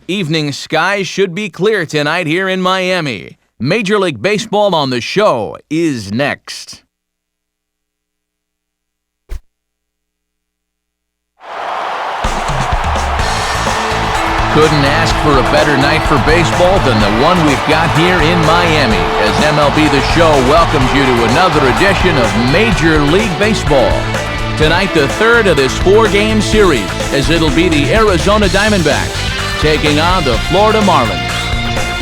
Evening skies should be clear tonight here in Miami. Major League Baseball on the show is next. Couldn't ask for a better night for baseball than the one we've got here in Miami as MLB The Show welcomes you to another edition of Major League Baseball. Tonight, the third of this four-game series, as it'll be the Arizona Diamondbacks taking on the Florida Marlins.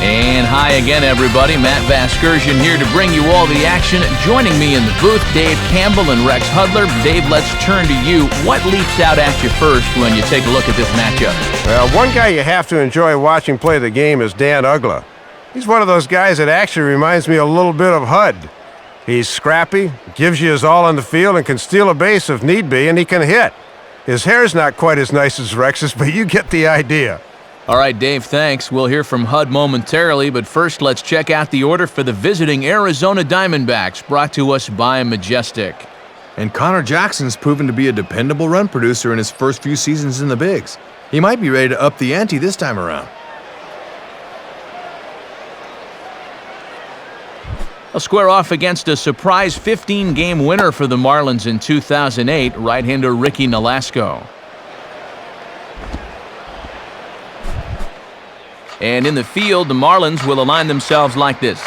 And hi again, everybody. Matt Vasgersian here to bring you all the action. Joining me in the booth, Dave Campbell and Rex Hudler. Dave, let's turn to you. What leaps out at you first when you take a look at this matchup? Well, one guy you have to enjoy watching play the game is Dan Uggla. He's one of those guys that actually reminds me a little bit of Hud. He's scrappy, gives you his all on the field, and can steal a base if need be, and he can hit. His hair's not quite as nice as Rex's, but you get the idea. All right, Dave, thanks. We'll hear from Hud momentarily, but first let's check out the order for the visiting Arizona Diamondbacks, brought to us by Majestic. And Connor Jackson's proven to be a dependable run producer in his first few seasons in the bigs. He might be ready to up the ante this time around. They'll square off against a surprise 15-game winner for the Marlins in 2008, right-hander Ricky Nolasco. And in the field, the Marlins will align themselves like this.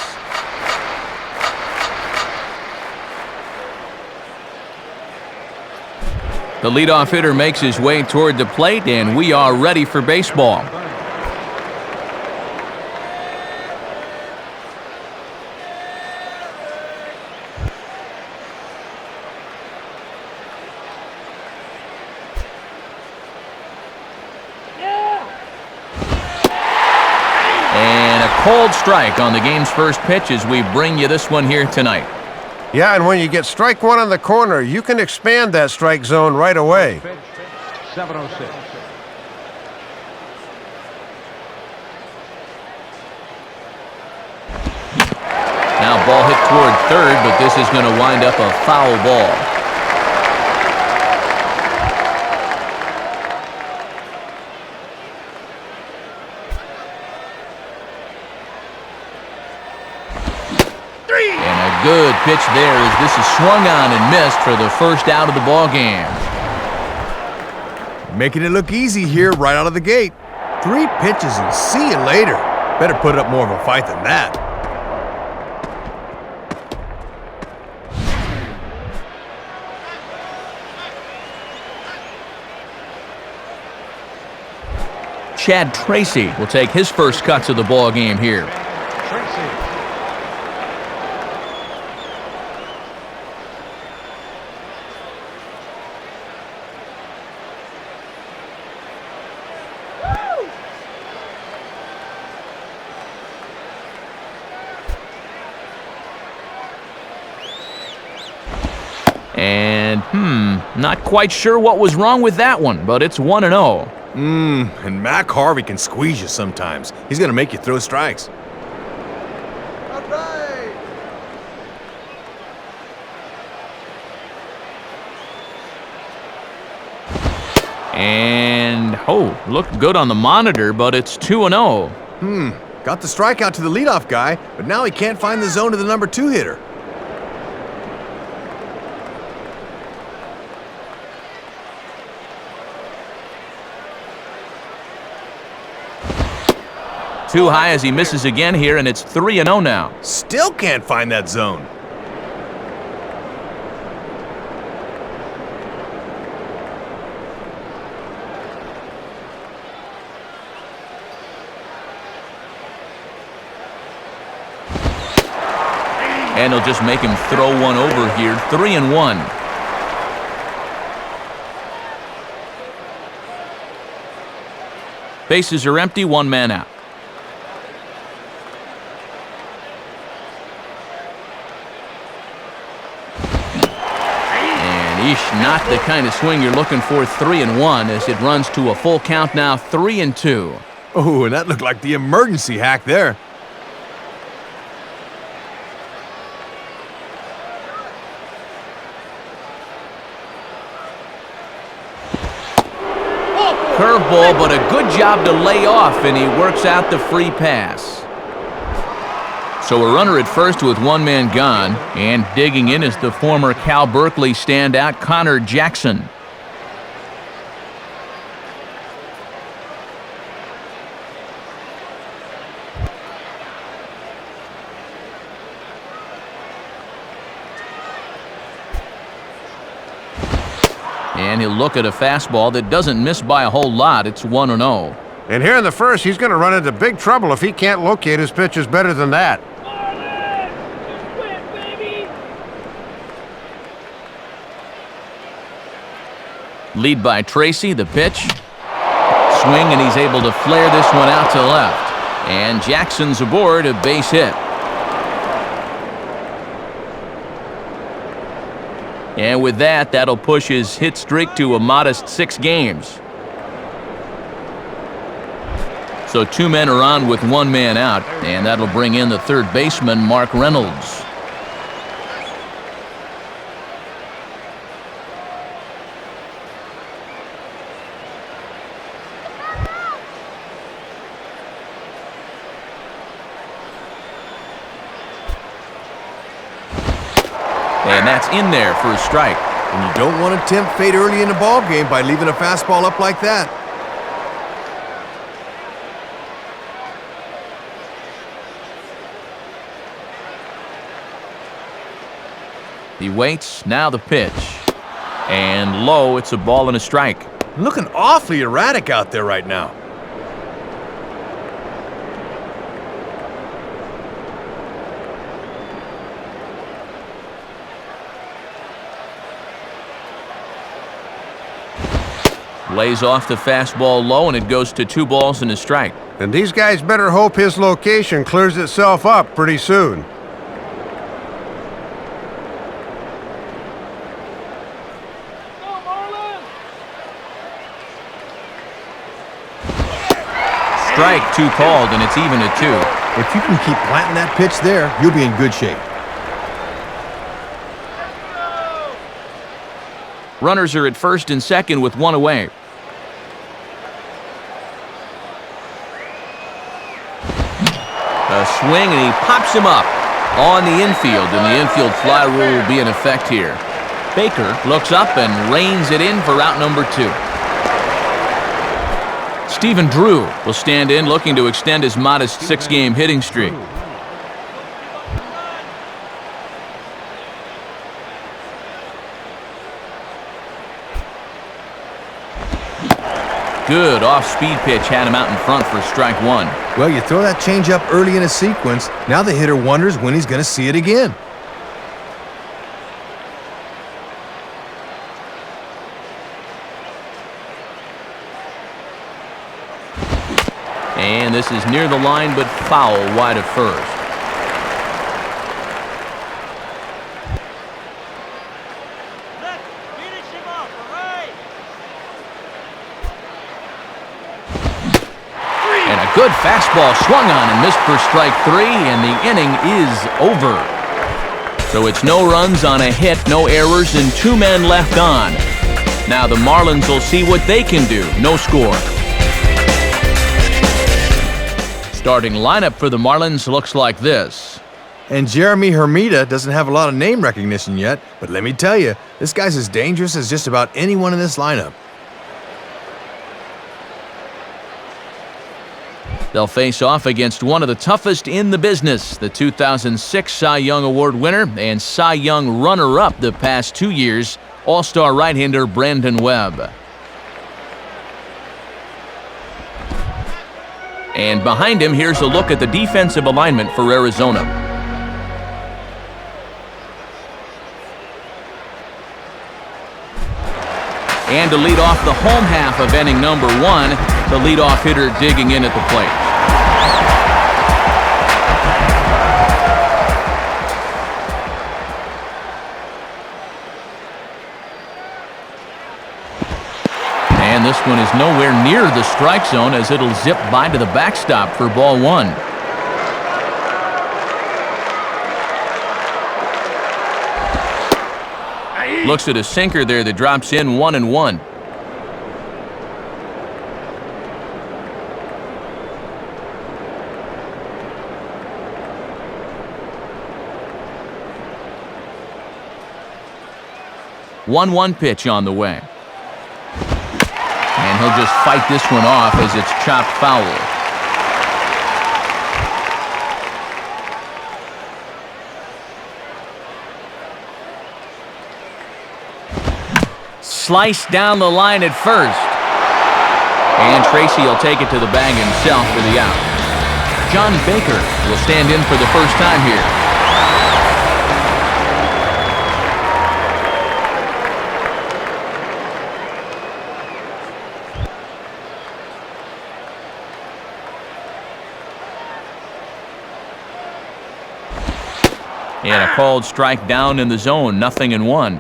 The leadoff hitter makes his way toward the plate, and we are ready for baseball. Cold strike on the game's first pitch as we bring you this one here tonight. Yeah, and when you get strike one on the corner, you can expand that strike zone right away. 7:06. Now ball hit toward third, but this is going to wind up a foul ball. Good pitch there as this is swung on and missed for the first out of the ball game. Making it look easy here right out of the gate. 3 pitches and see you later. Better put up more of a fight than that. Chad Tracy will take his first cuts of the ball game here. And, not quite sure what was wrong with that one, but it's 1-0. And Mac Harvey can squeeze you sometimes. He's going to make you throw strikes. And, looked good on the monitor, but it's 2-0. Got the strikeout to the leadoff guy, but now he can't find the zone to the number 2 hitter. Too high as he misses again here, and it's 3-0 now. Still can't find that zone. And he'll just make him throw one over here. 3-1. Bases are empty, 1 man out. Not the kind of swing you're looking for. 3-1 as it runs to a full count now. 3-2. Oh, and that looked like the emergency hack there. curveball, but a good job to lay off, and he works out the free pass. So a runner at first with one man gone, and digging in is the former Cal Berkeley standout Connor Jackson. And he'll look at a fastball that doesn't miss by a whole lot. It's 1-0. And here in the first, he's going to run into big trouble if he can't locate his pitches better than that. Lead by Tracy, the pitch. Swing, and he's able to flare this one out to left. And Jackson's aboard, a base hit. And with that, that'll push his hit streak to a modest 6 games. So 2 men are on with 1 man out, and that'll bring in the third baseman, Mark Reynolds. And that's in there for a strike. And you don't want to tempt fate early in the ball game by leaving a fastball up like that. He waits, now the pitch. And low, it's a ball and a strike. Looking awfully erratic out there right now. Lays off the fastball low, and it goes to 2 balls and a strike. And these guys better hope his location clears itself up pretty soon. Strike 2 called, and it's even at 2. If you can keep planting that pitch there, you'll be in good shape. Runners are at first and second with 1 away. A swing, and he pops him up on the infield, and the infield fly rule will be in effect here. Baker looks up and reins it in for out number 2. Stephen Drew will stand in, looking to extend his modest 6-game hitting streak. Good off-speed pitch had him out in front for strike 1. Well, you throw that changeup early in a sequence, now the hitter wonders when he's going to see it again. And this is near the line, but foul wide of first. And a good fastball swung on and missed for strike 3, and the inning is over. So it's no runs on a hit, no errors, and 2 men left on. Now the Marlins will see what they can do. No score. Starting lineup for the Marlins looks like this. And Jeremy Hermida doesn't have a lot of name recognition yet, but let me tell you, this guy's as dangerous as just about anyone in this lineup. They'll face off against one of the toughest in the business, the 2006 Cy Young Award winner and Cy Young runner-up the past 2 years, All-Star right-hander Brandon Webb. And behind him, here's a look at the defensive alignment for Arizona. And to lead off the home half of inning number 1, the leadoff hitter digging in at the plate. And this one is nowhere near the strike zone as it'll zip by to the backstop for ball 1. Looks at a sinker there that drops in 1-1. 1-1 pitch on the way. And he'll just fight this one off as it's chopped foul. Sliced down the line at first. And Tracy will take it to the bag himself for the out. John Baker will stand in for the first time here. And a called strike down in the zone, 0-1.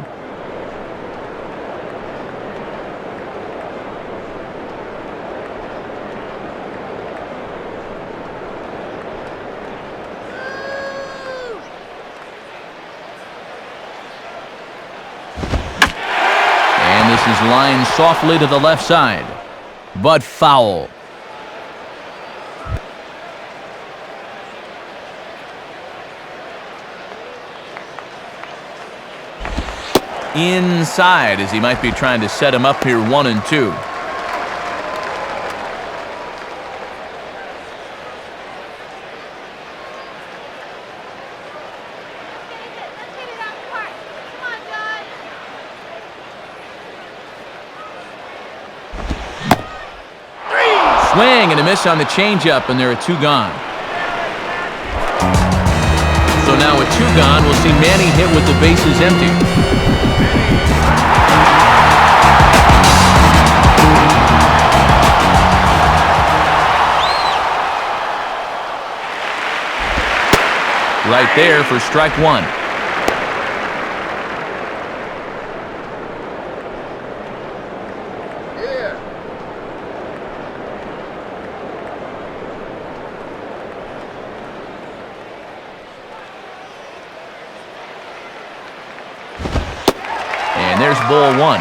And this is lined softly to the left side, but foul. Inside as he might be trying to set him up here 1-2. Swing and a miss on the changeup, and there are 2 gone. So now with 2 gone, we'll see Manny hit with the bases empty. Right there for strike 1. And there's ball 1.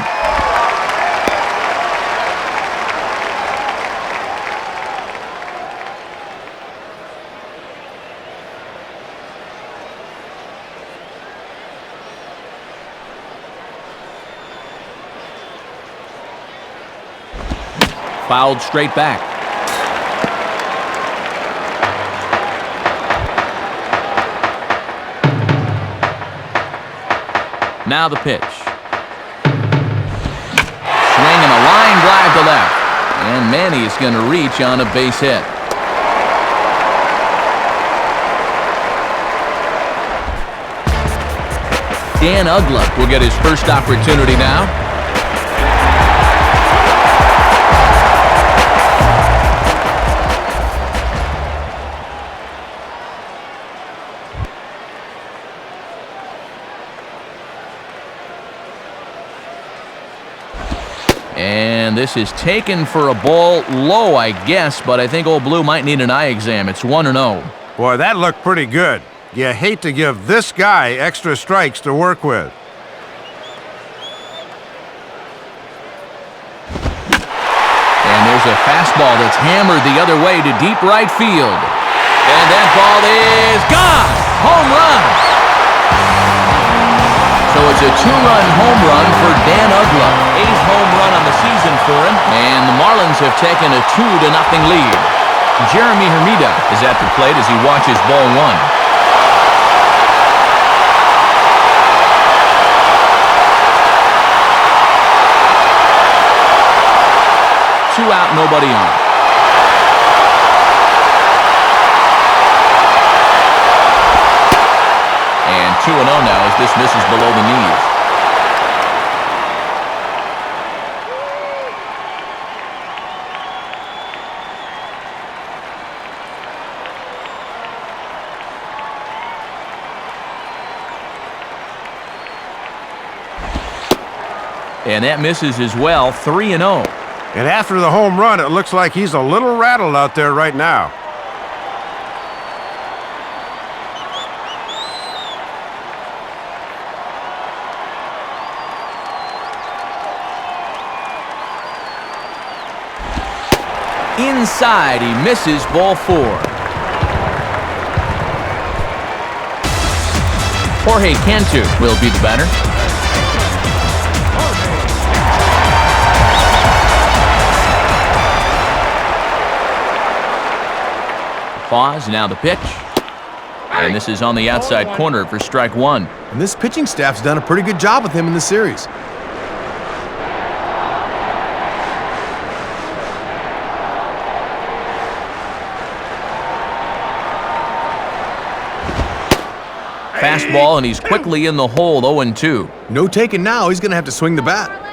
Fouled straight back. Now the pitch. Swing and a line drive to left. And Manny is going to reach on a base hit. Dan Uggla will get his first opportunity now. And this is taken for a ball low, I guess, but I think Old Blue might need an eye exam. It's 1-0. Boy, that looked pretty good. You hate to give this guy extra strikes to work with. And there's a fastball that's hammered the other way to deep right field. And that ball is gone. Home run. So it's a 2-run home run for Dan Uggla. 8th home run on the season for him. And the Marlins have taken a 2-0 lead. Jeremy Hermida is at the plate as he watches ball 1. Two out, nobody on. And 2-0 now as this misses below the knees. And that misses as well, 3-0. And after the home run, it looks like he's a little rattled out there right now. Inside, he misses ball 4. Jorge Cantu will be the batter. pause, now the pitch. And this is on the outside corner for strike one. And this pitching staff's done a pretty good job with him in the series. Fastball, and he's quickly in the hole, 0-2. No taking now. He's going to have to swing the bat.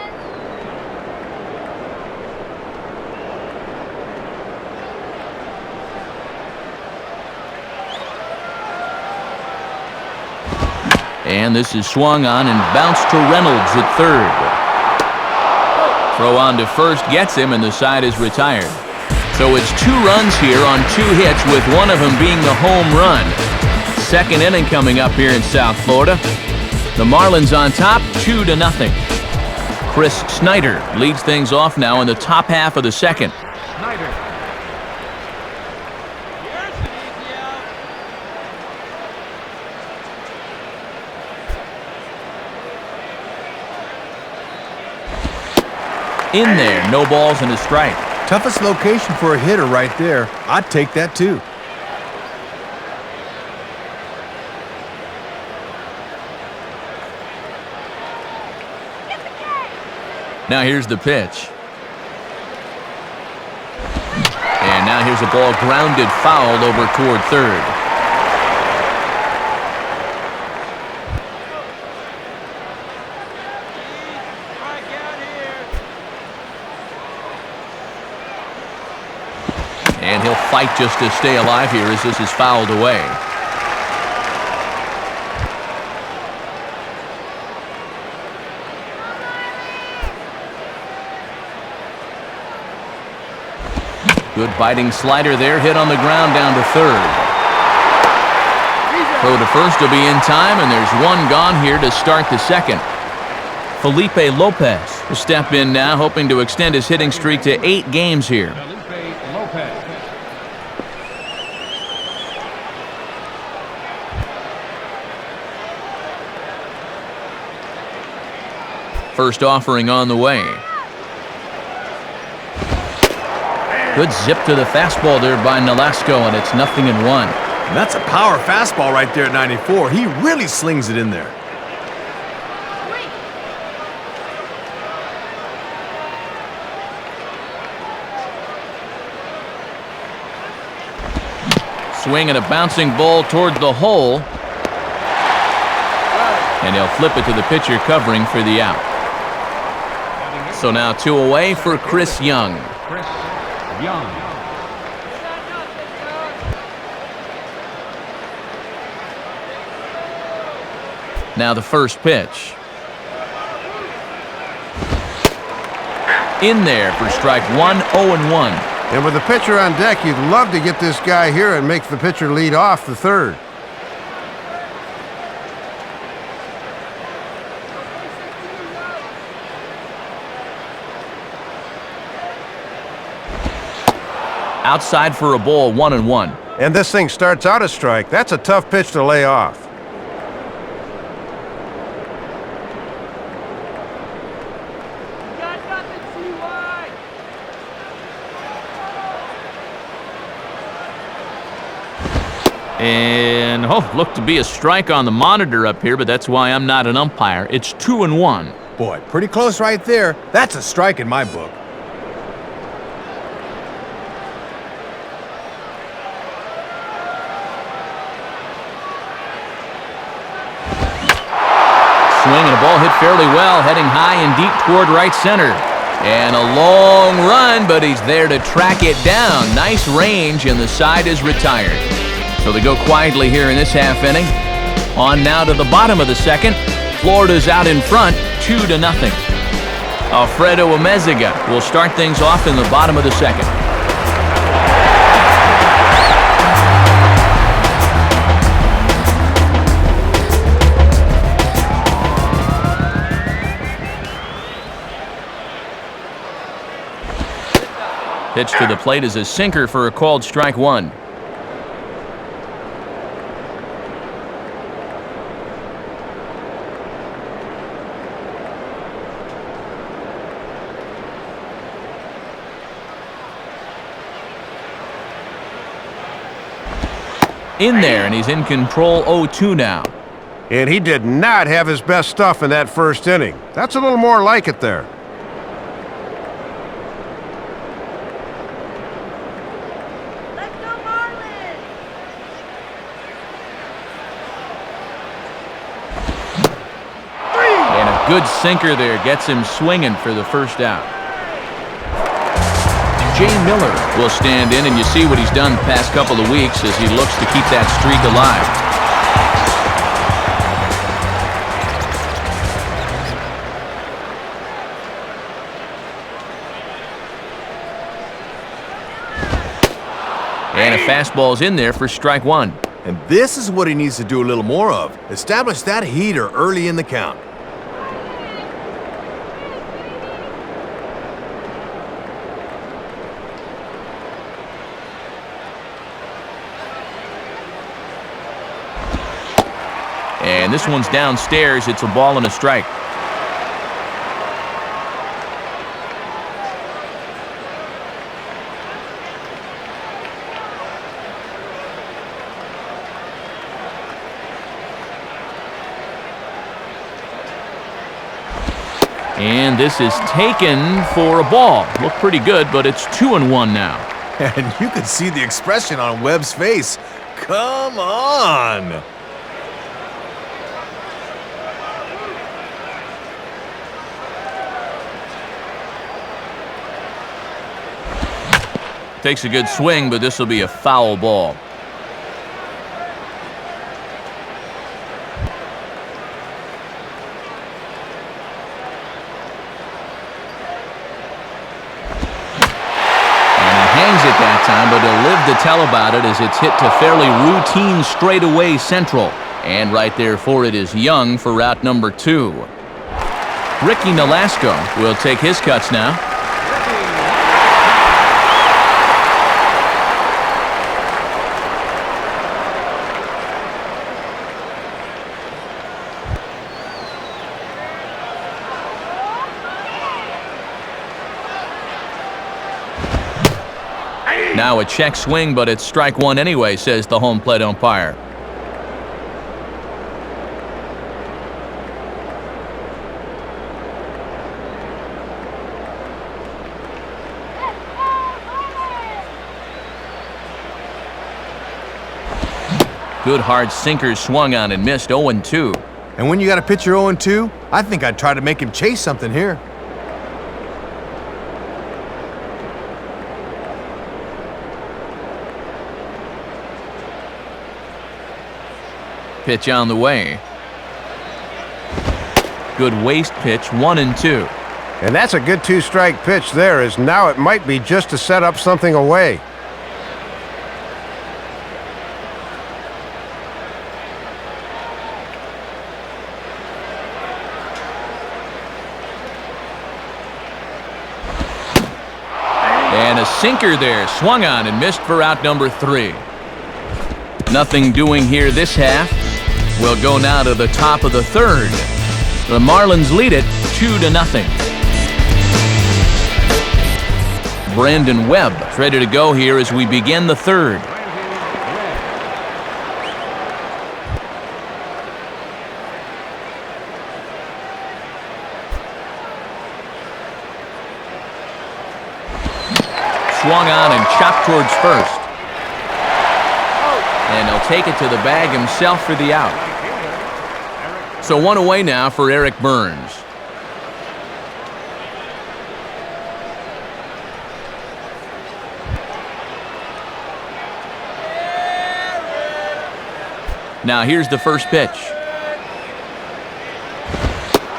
And this is swung on and bounced to Reynolds at third. Throw on to first gets him, and the side is retired. So it's 2 runs here on 2 hits, with one of them being the home run. Second inning coming up here in South Florida. The Marlins on top, 2-0. Chris Snyder leads things off now in the top half of the second. In there, no balls and a strike. Toughest location for a hitter right there. I'd take that too. Now here's the pitch. And now here's a ball grounded foul over toward third. And he'll fight just to stay alive here as this is fouled away. Good biting slider there, hit on the ground down to third. Throw to first will be in time, and there's one gone here to start the second. Felipe Lopez will step in now, hoping to extend his hitting streak to 8 games here. First offering on the way. Good zip to the fastball there by Nolasco, and it's 0-1. And that's a power fastball right there at 94. He really slings it in there. Swing and a bouncing ball toward the hole. And he'll flip it to the pitcher covering for the out. So now 2 away for Chris Young. Now the first pitch. In there for strike one, 0-1. And with the pitcher on deck, you'd love to get this guy here and make the pitcher lead off the third. Outside for a ball, 1-1. And this thing starts out a strike. That's a tough pitch to lay off. And, looked to be a strike on the monitor up here, but that's why I'm not an umpire. It's 2-1. Boy, pretty close right there. That's a strike in my book. Swing and a ball hit fairly well, heading high and deep toward right center. And a long run, but he's there to track it down. Nice range, and the side is retired. So they go quietly here in this half inning. On now to the bottom of the second. Florida's out in front, 2-0. Alfredo Amezaga will start things off in the bottom of the second. Pitch to the plate is a sinker for a called strike one. In there, and he's in control 0-2 now. And he did not have his best stuff in that first inning. That's a little more like it there. Let's go, Marlins! And a good sinker there gets him swinging for the first out. Jay Miller will stand in, and you see what he's done the past couple of weeks as he looks to keep that streak alive. And a fastball's in there for strike one. And this is what he needs to do a little more of. Establish that heater early in the count. And this one's downstairs. It's a ball and a strike. And this is taken for a ball. Looked pretty good, but it's 2-1 now. And you could see the expression on Webb's face. Come on! Takes a good swing, but this will be a foul ball. At that time, but he'll live to tell about it as it's hit to fairly routine straightaway central. And right there for it is Young for route number 2. Ricky Nolasco will take his cuts now. Now a check swing, but it's strike one anyway, says the home plate umpire. Good hard sinker swung on and missed 0-2. And when you got a pitcher 0-2, I think I'd try to make him chase something here. Pitch on the way. Good waist pitch, 1-2. And that's a good two-strike pitch there, as now it might be just to set up something away. And a sinker there, swung on and missed for out number 3. Nothing doing here this half. We'll go now to the top of the third. The Marlins lead it 2-0. Brandon Webb is ready to go here as we begin the third. Swung on and chopped towards first. And he'll take it to the bag himself for the out. So one away now for Eric Burns. Now here's the first pitch.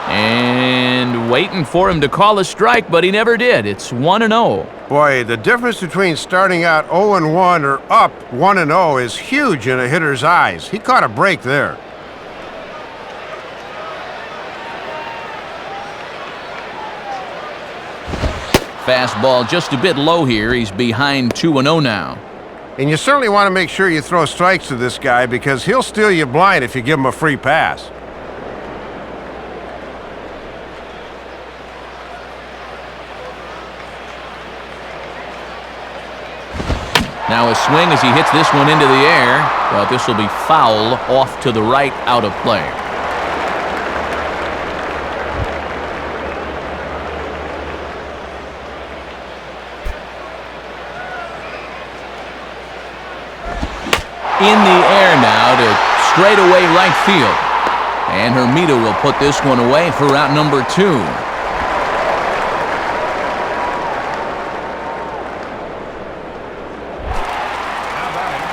And waiting for him to call a strike, but he never did. It's 1-0. Boy, the difference between starting out 0-1 or up 1-0 is huge in a hitter's eyes. He caught a break there. Fastball just a bit low here. He's behind 2-0 now. And you certainly want to make sure you throw strikes to this guy because he'll steal you blind if you give him a free pass. Now a swing as he hits this one into the air, but this will be foul off to the right, out of play. In the air now to straightaway right field. And Hermida will put this one away for out number 2.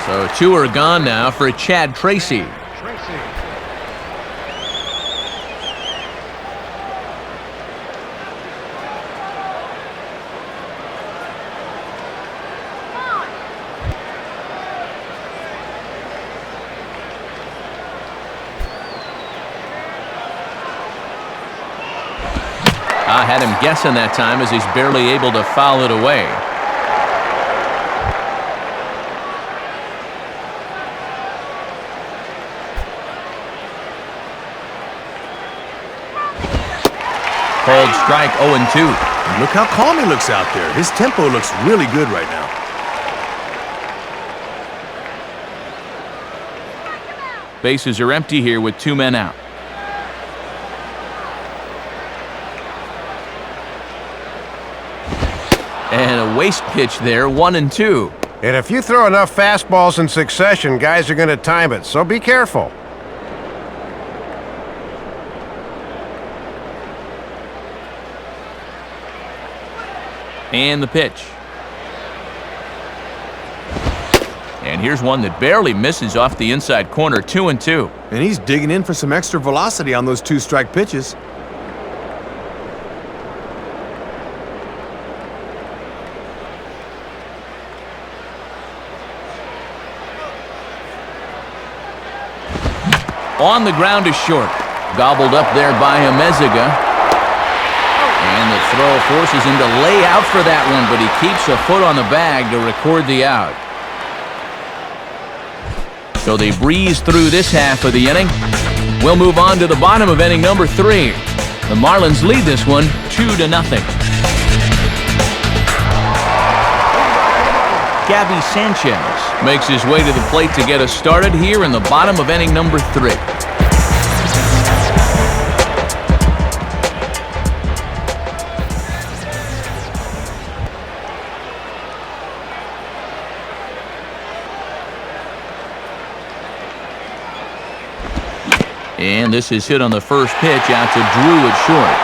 So 2 are gone now for Chad Tracy. I had him guessing that time as he's barely able to foul it away. Called strike 0-2. And look how calm he looks out there. His tempo looks really good right now. Bases are empty here with 2 men out. And a waste pitch there, 1-2. And if you throw enough fastballs in succession, guys are going to time it, so be careful. And the pitch. And here's one that barely misses off the inside corner, 2-2. And he's digging in for some extra velocity on those 2-strike pitches. On the ground is short. Gobbled up there by Amezaga. And the throw forces him to lay out for that one, but he keeps a foot on the bag to record the out. So they breeze through this half of the inning. We'll move on to the bottom of inning number 3. The Marlins lead this one 2-0. Gabby Sanchez makes his way to the plate to get us started here in the bottom of inning number 3. And this is hit on the first pitch out to Drew at short.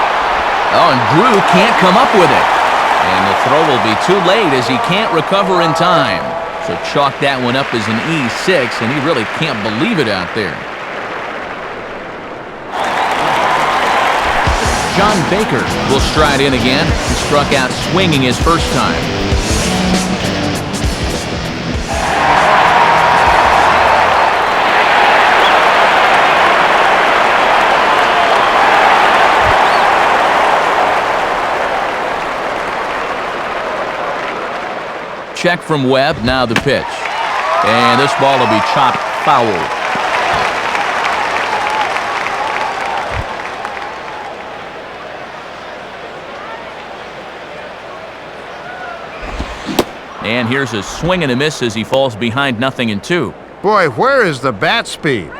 Oh, and Drew can't come up with it. And the throw will be too late as he can't recover in time. So chalk that one up as an E6, and he really can't believe it out there. John Baker will stride in again. He struck out swinging his first time. Check from Webb, now the pitch. And this ball will be chopped foul. And here's a swing and a miss as he falls behind 0-2. Boy, where is the bat speed?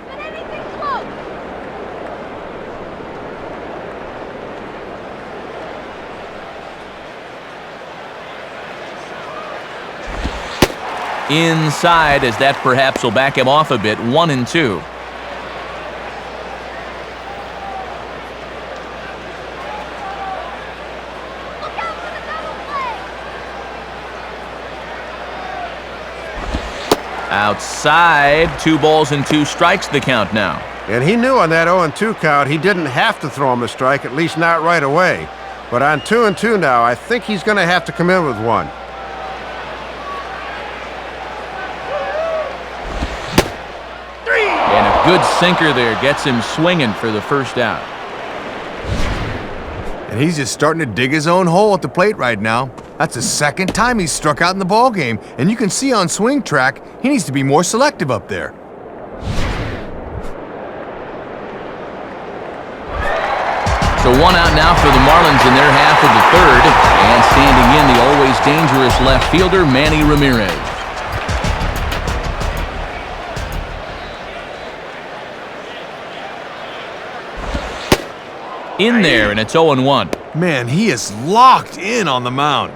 Inside, as that perhaps will back him off a bit, 1-2. Outside, 2 balls and 2 strikes the count now. And he knew on that 0-2 count he didn't have to throw him a strike, at least not right away. But on 2-2 now, I think he's going to have to come in with one. And a good sinker there gets him swinging for the first out. And he's just starting to dig his own hole at the plate right now. That's the second time he's struck out in the ballgame, and you can see on swing track he needs to be more selective up there. So 1 out now for the Marlins in their half of the third, and standing in the always dangerous left fielder Manny Ramirez. In there, and it's 0-1. Man, he is locked in on the mound.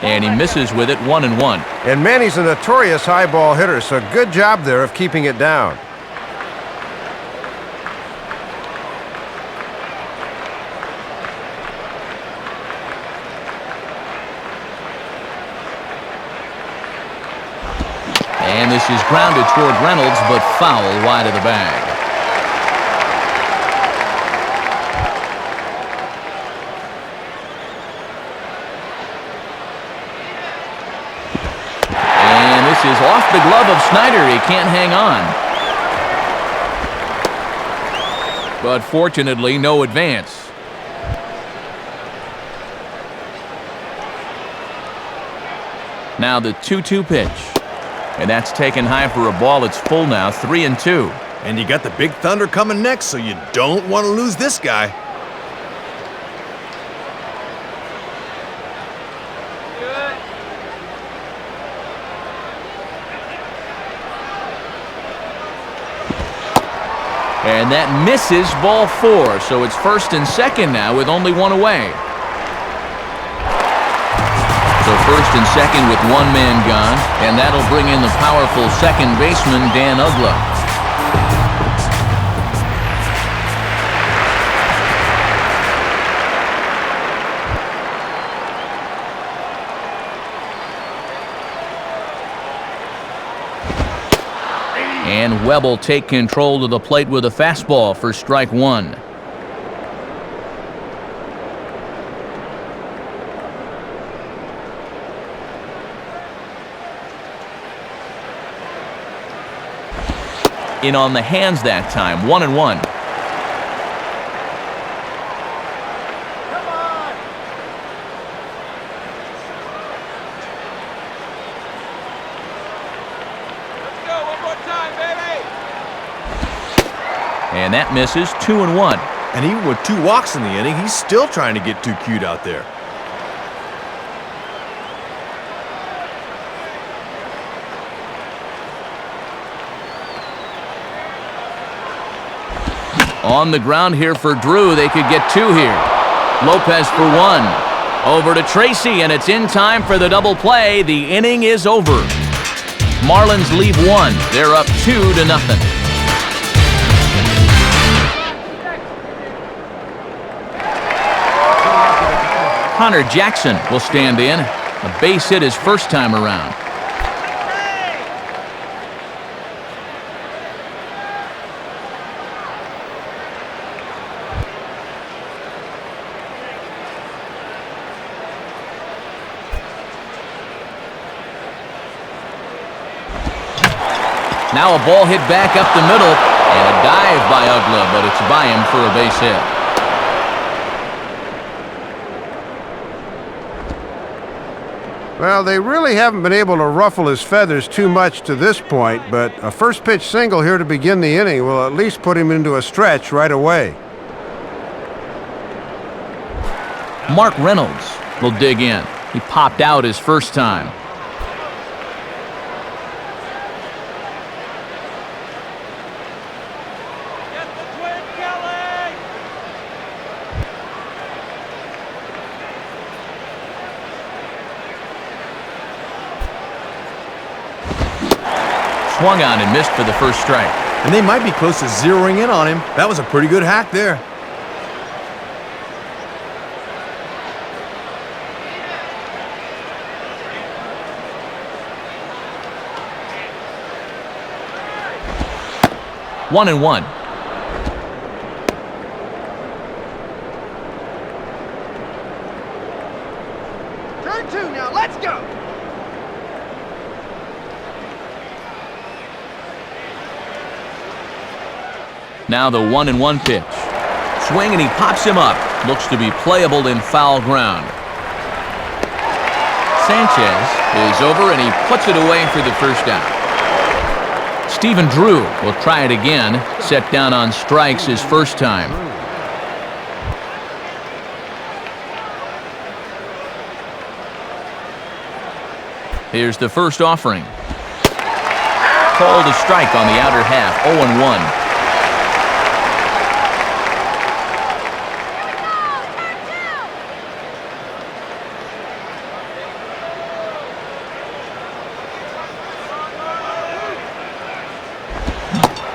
And he misses with it, 1-1. And Manny's a notorious high ball hitter, so good job there of keeping it down. And this is grounded toward Reynolds, but foul wide of the bag. And this is off the glove of Snyder. He can't hang on. But fortunately, no advance. Now the 2-2 pitch. And that's taken high for a ball. It's full now, 3-2. And you got the Big Thunder coming next, so you don't want to lose this guy. And that misses, ball 4. So it's first and second now with only one away. So first and second with one man gone, and that'll bring in the powerful second baseman, Dan Uggla. And Webb will take control of the plate with a fastball for strike 1. In on the hands that time, 1-1. And that misses, 2-1. And even with 2 walks in the inning, he's still trying to get too cute out there. On the ground here for Drew. They could get 2 here. Lopez for 1. Over to Tracy, and it's in time for the double play. The inning is over. Marlins leave 1. They're up 2-0. Connor Jackson will stand in. A base hit his first time around. Now a ball hit back up the middle, and a dive by Uggla, but it's by him for a base hit. Well, they really haven't been able to ruffle his feathers too much to this point, but a first pitch single here to begin the inning will at least put him into a stretch right away. Mark Reynolds will dig in. He popped out his first time. Swung on and missed for the first strike. And they might be close to zeroing in on him. That was a pretty good hack there. One and one. Turn 2 now, let's go! Now the 1-1 pitch. Swing and he pops him up. Looks to be playable in foul ground. Sanchez is over and he puts it away for the first out. Stephen Drew will try it again. Set down on strikes his first time. Here's the first offering. Called a strike on the outer half, 0-1.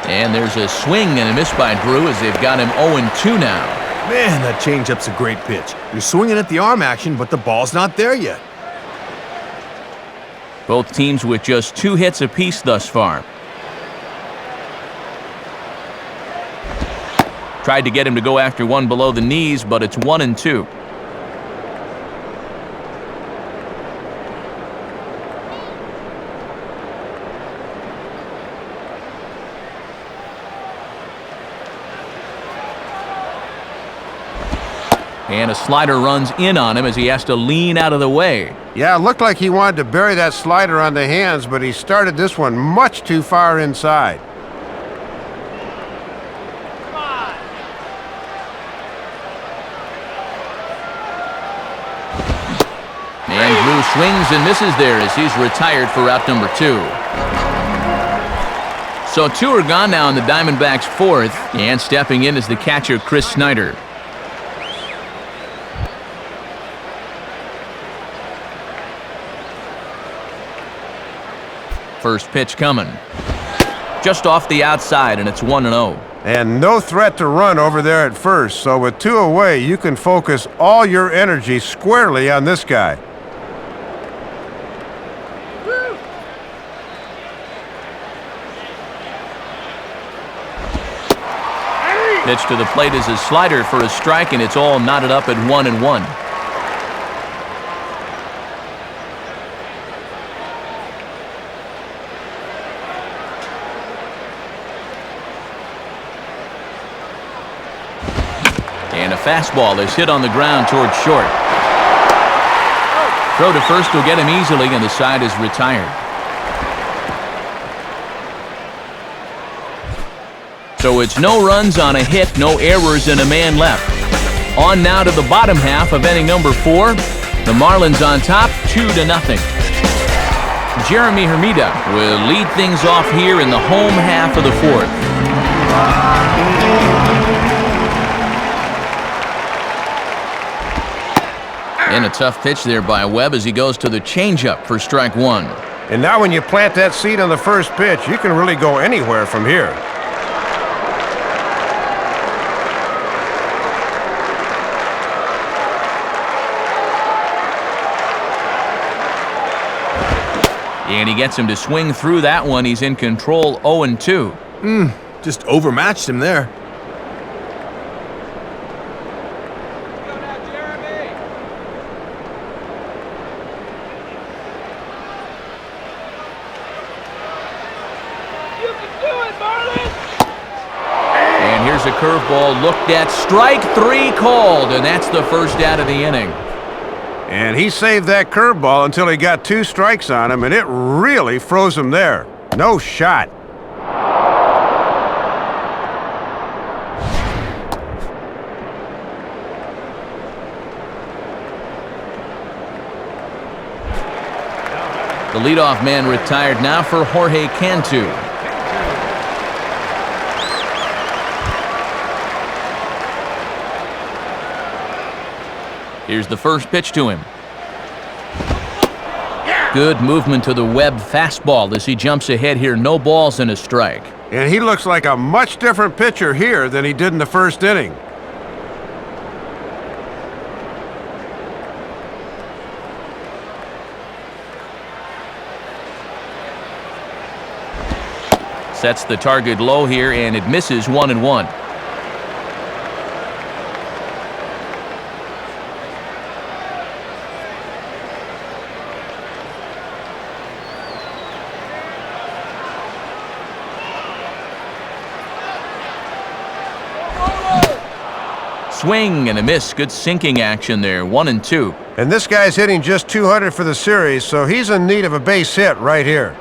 And there's a swing and a miss by Drew as they've got him 0-2 now. Man, that changeup's a great pitch. You're swinging at the arm action, but the ball's not there yet. Both teams with just 2 hits apiece thus far. Tried to get him to go after one below the knees, but it's 1-2. And a slider runs in on him as he has to lean out of the way. Yeah, it looked like he wanted to bury that slider on the hands, but he started this one much too far inside. And Drew swings and misses there as he's retired for out number 2. So 2 are gone now in the Diamondbacks' 4th, and stepping in is the catcher Chris Snyder. First pitch coming. Just off the outside, and it's 1-0. And no threat to run over there at first, so with 2 away, you can focus all your energy squarely on this guy. Pitch to the plate is a slider for a strike, and it's all knotted up at 1-1. And a fastball is hit on the ground towards short. Throw to first will get him easily, and the side is retired. So it's no runs on a hit, no errors, and a man left. On now to the bottom half of inning number 4. The Marlins on top, 2-0. Jeremy Hermida will lead things off here in the home half of the 4th. And a tough pitch there by Webb as he goes to the changeup for strike 1. And now when you plant that seed on the first pitch, you can really go anywhere from here. And he gets him to swing through that one. He's in control, 0-2. Just overmatched him there. And here's a curveball looked at. Strike 3 called, and that's the first out of the inning. And he saved that curveball until he got 2 strikes on him, and it really froze him there. No shot. The leadoff man retired now for Jorge Cantu. Here's the first pitch to him. Good movement to the Webb fastball as he jumps ahead here. No balls and a strike. And he looks like a much different pitcher here than he did in the first inning. Sets the target low here, and it misses 1-1. Swing and a miss. Good sinking action there. 1-2. And this guy's hitting just 200 for the series, so he's in need of a base hit right here.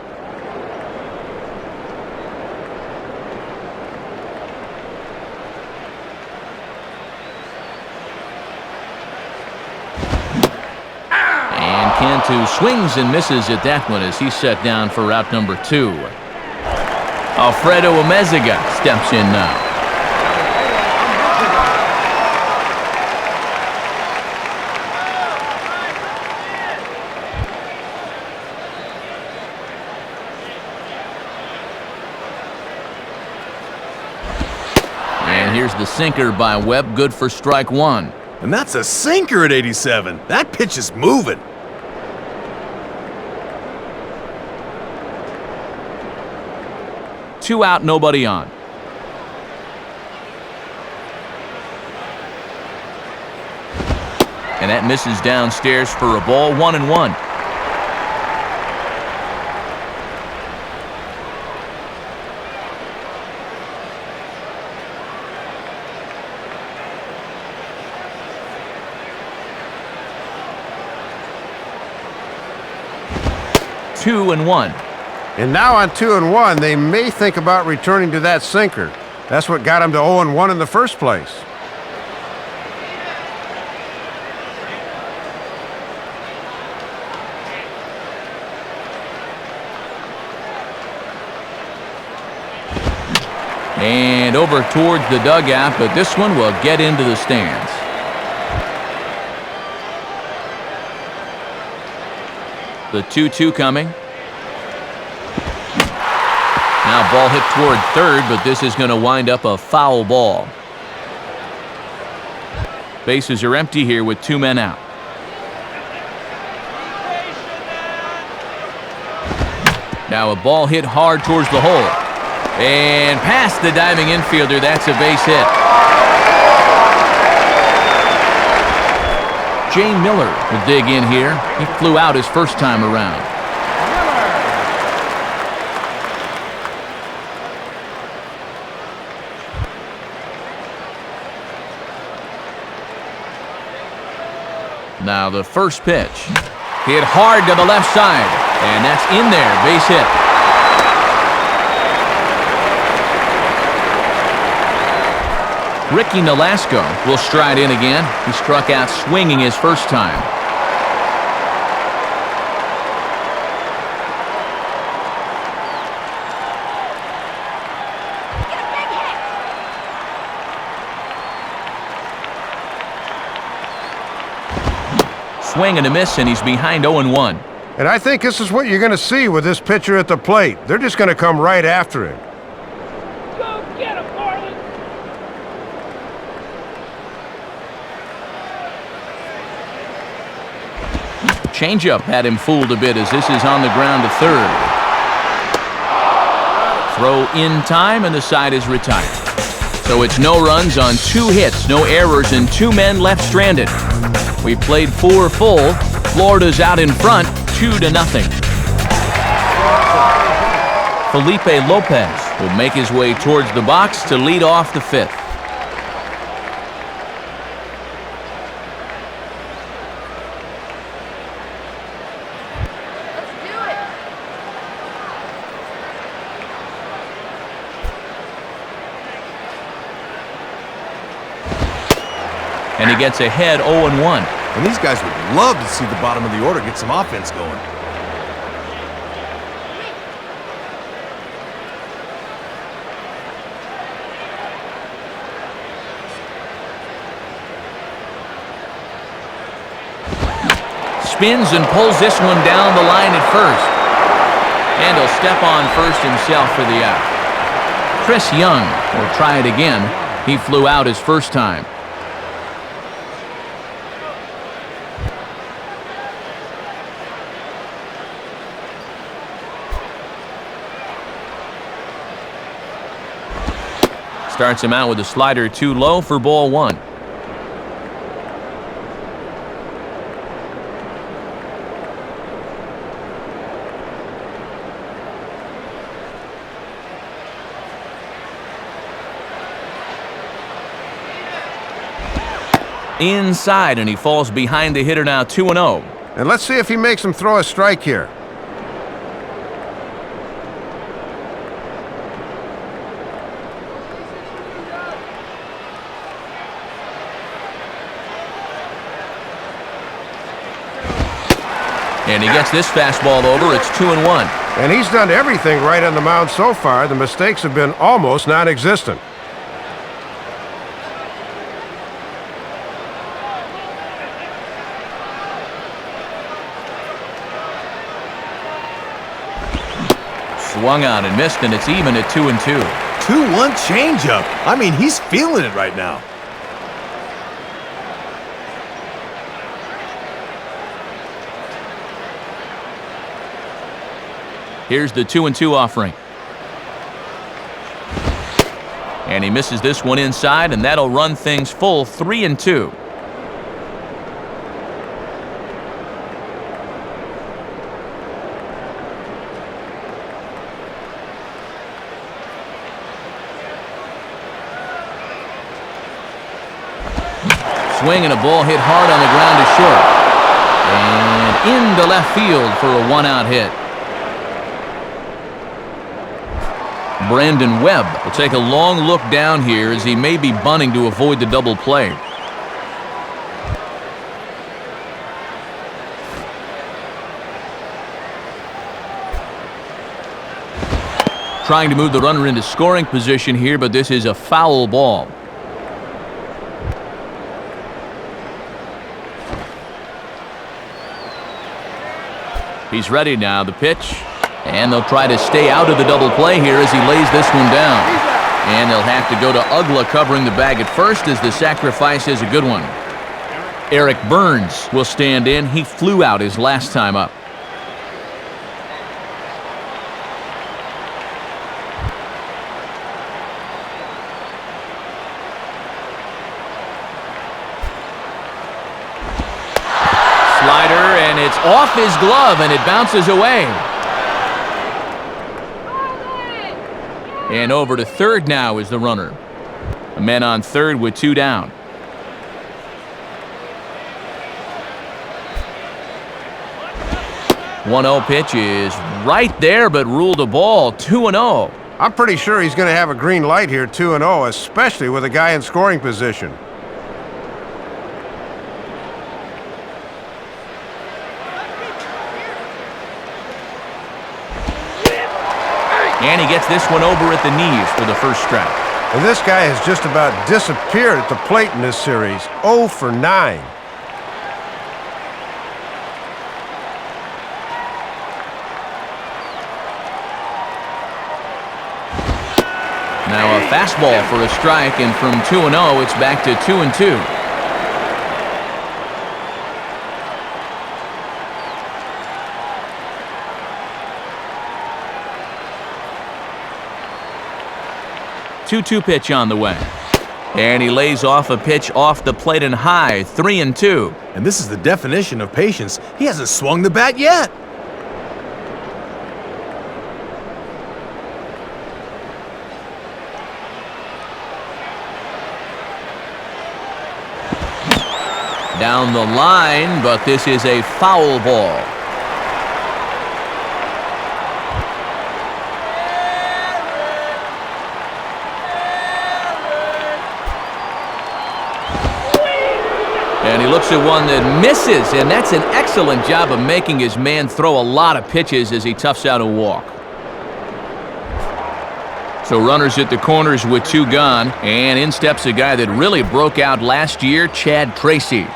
2, swings and misses at that one as he's set down for route number 2. Alfredo Amezaga steps in now. And here's the sinker by Webb, good for strike 1. And that's a sinker at 87. That pitch is moving. Two out, nobody on. And that misses downstairs for a ball, 1-1. Two and one. And now on 2-1, they may think about returning to that sinker. That's what got them to 0-1 in the first place. And over towards the dugout, but this one will get into the stands. The 2-2 coming. Now ball hit toward third, but this is going to wind up a foul ball. Bases are empty here with 2 men out. Now a ball hit hard towards the hole. And past the diving infielder, that's a base hit. Jay Miller will dig in here. He flew out his first time around. Now the first pitch. Hit hard to the left side. And that's in there. Base hit. Ricky Nolasco will stride in again. He struck out swinging his first time. Swing and a miss, and he's behind 0-1. And I think this is what you're going to see with this pitcher at the plate. They're just going to come right after him. Go get him, Marlins! Changeup had him fooled a bit as this is on the ground to third. Throw in time, and the side is retired. So it's no runs on 2 hits, no errors, and 2 men left stranded. We played 4 full. Florida's out in front, 2-0. Felipe Lopez will make his way towards the box to lead off the 5th. And he gets ahead 0-1. And these guys would love to see the bottom of the order get some offense going. Spins and pulls this one down the line at first. And he'll step on first himself for the out. Chris Young will try it again. He flew out his first time. Starts him out with a slider too low for ball 1. Inside, and he falls behind the hitter now 2-0. And let's see if he makes him throw a strike here. And he gets this fastball over. It's 2-1. And he's done everything right on the mound so far. The mistakes have been almost non-existent. Swung on and missed, and it's even at 2-2. 2-1 changeup. I mean, he's feeling it right now. Here's the 2-2 offering. And he misses this one inside, and that'll run things full 3-2. Swing and a ball hit hard on the ground to short. And into left field for a one-out hit. Brandon Webb will take a long look down here as he may be bunting to avoid the double play. Trying to move the runner into scoring position here, but this is a foul ball. He's ready now, the pitch. And they'll try to stay out of the double play here as he lays this one down. And they'll have to go to Uggla covering the bag at first as the sacrifice is a good one. Eric Burns will stand in. He flew out his last time up. Slider, and it's off his glove, and it bounces away. And over to third now is the runner. A man on third with two down. .1-0 pitch is right there, but ruled a ball. 2-0. I'm pretty sure he's going to have a green light here, 2-0, especially with a guy in scoring position. And he gets this one over at the knees for the first strike. And this guy has just about disappeared at the plate in this series. 0 for 9. Now a fastball for a strike, and from 2-0, it's back to 2-2. Two-two pitch on the way. And he lays off a pitch off the plate and high, 3-2. And this is the definition of patience. He hasn't swung the bat yet. Down the line, but this is a foul ball. And he looks at one that misses, and that's an excellent job of making his man throw a lot of pitches as he toughs out a walk. So runners at the corners with two gone, and in steps a guy that really broke out last year, Chad Tracy.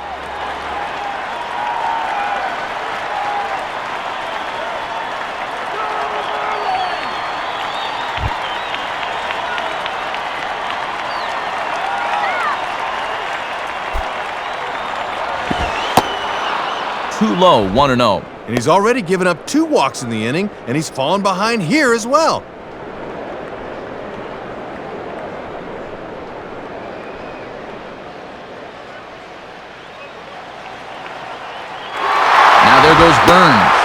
Too low, 1-0. And he's already given up 2 walks in the inning, and he's fallen behind here as well. Now there goes Burns.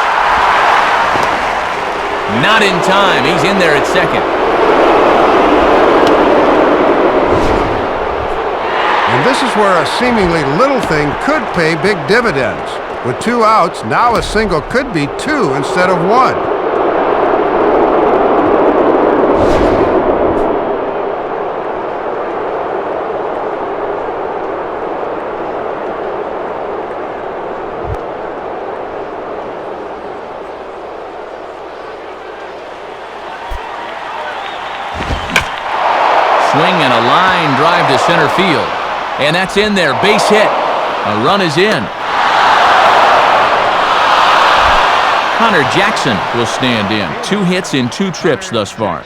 Not in time. He's in there at second. And this is where a seemingly little thing could pay big dividends. With 2 outs, now a single could be 2 instead of 1. swing and a line drive to center field. And that's in there. Base hit. A run is in. Hunter Jackson will stand in. 2 hits in 2 trips thus far.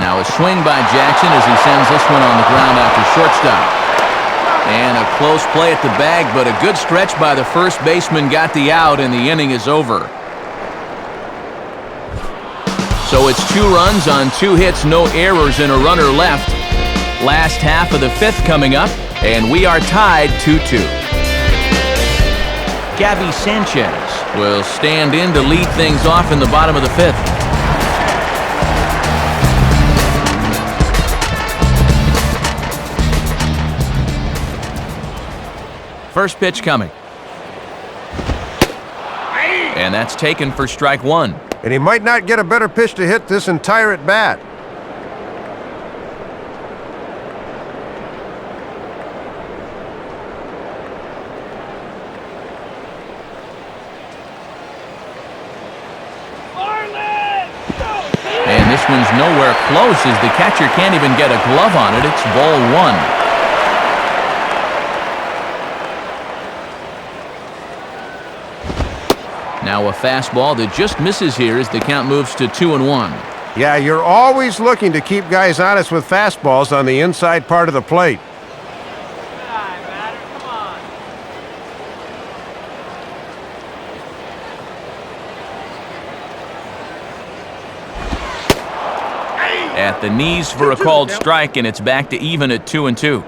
Now a swing by Jackson as he sends this one on the ground after shortstop. And a close play at the bag, but a good stretch by the first baseman got the out, and the inning is over. So it's 2 runs on 2 hits, no errors, and a runner left. Last half of the 5th coming up, and we are tied 2-2. Gabby Sanchez will stand in to lead things off in the bottom of the 5th. First pitch coming. And that's taken for strike 1. And he might not get a better pitch to hit this entire at-bat. And this one's nowhere close as the catcher can't even get a glove on it. It's ball 1. Now a fastball that just misses here as the count moves to 2-1. Yeah, you're always looking to keep guys honest with fastballs on the inside part of the plate. At the knees for a called strike, and it's back to even at 2-2.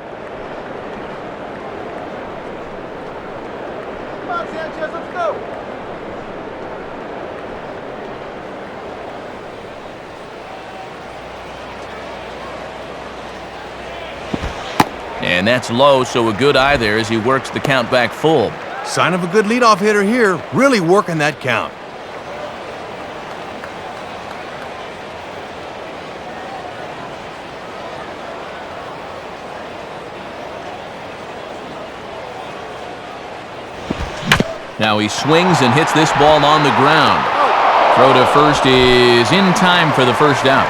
And that's low, so a good eye there as he works the count back full. Sign of a good leadoff hitter here, really working that count. Now he swings and hits this ball on the ground. Throw to first is in time for the first out.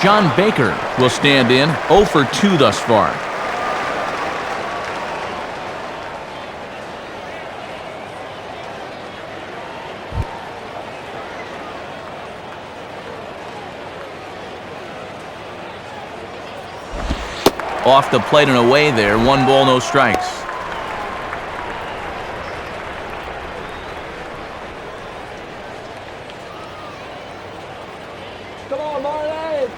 John Baker will stand in, 0 for 2 thus far. Off the plate and away there, 1 ball, no strikes. Come on, Marlins!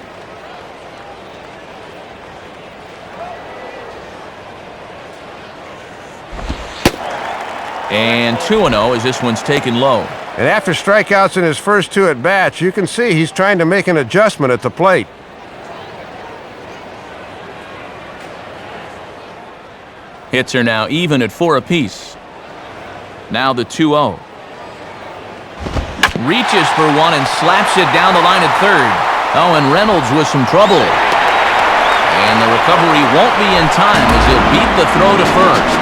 And 2-0 as this one's taken low. And after strikeouts in his first 2 at-bats, you can see he's trying to make an adjustment at the plate. Hits are now even at 4 apiece. Now the 2-0. Reaches for one and slaps it down the line at third. Oh, and Reynolds with some trouble. And the recovery won't be in time as he'll beat the throw to first.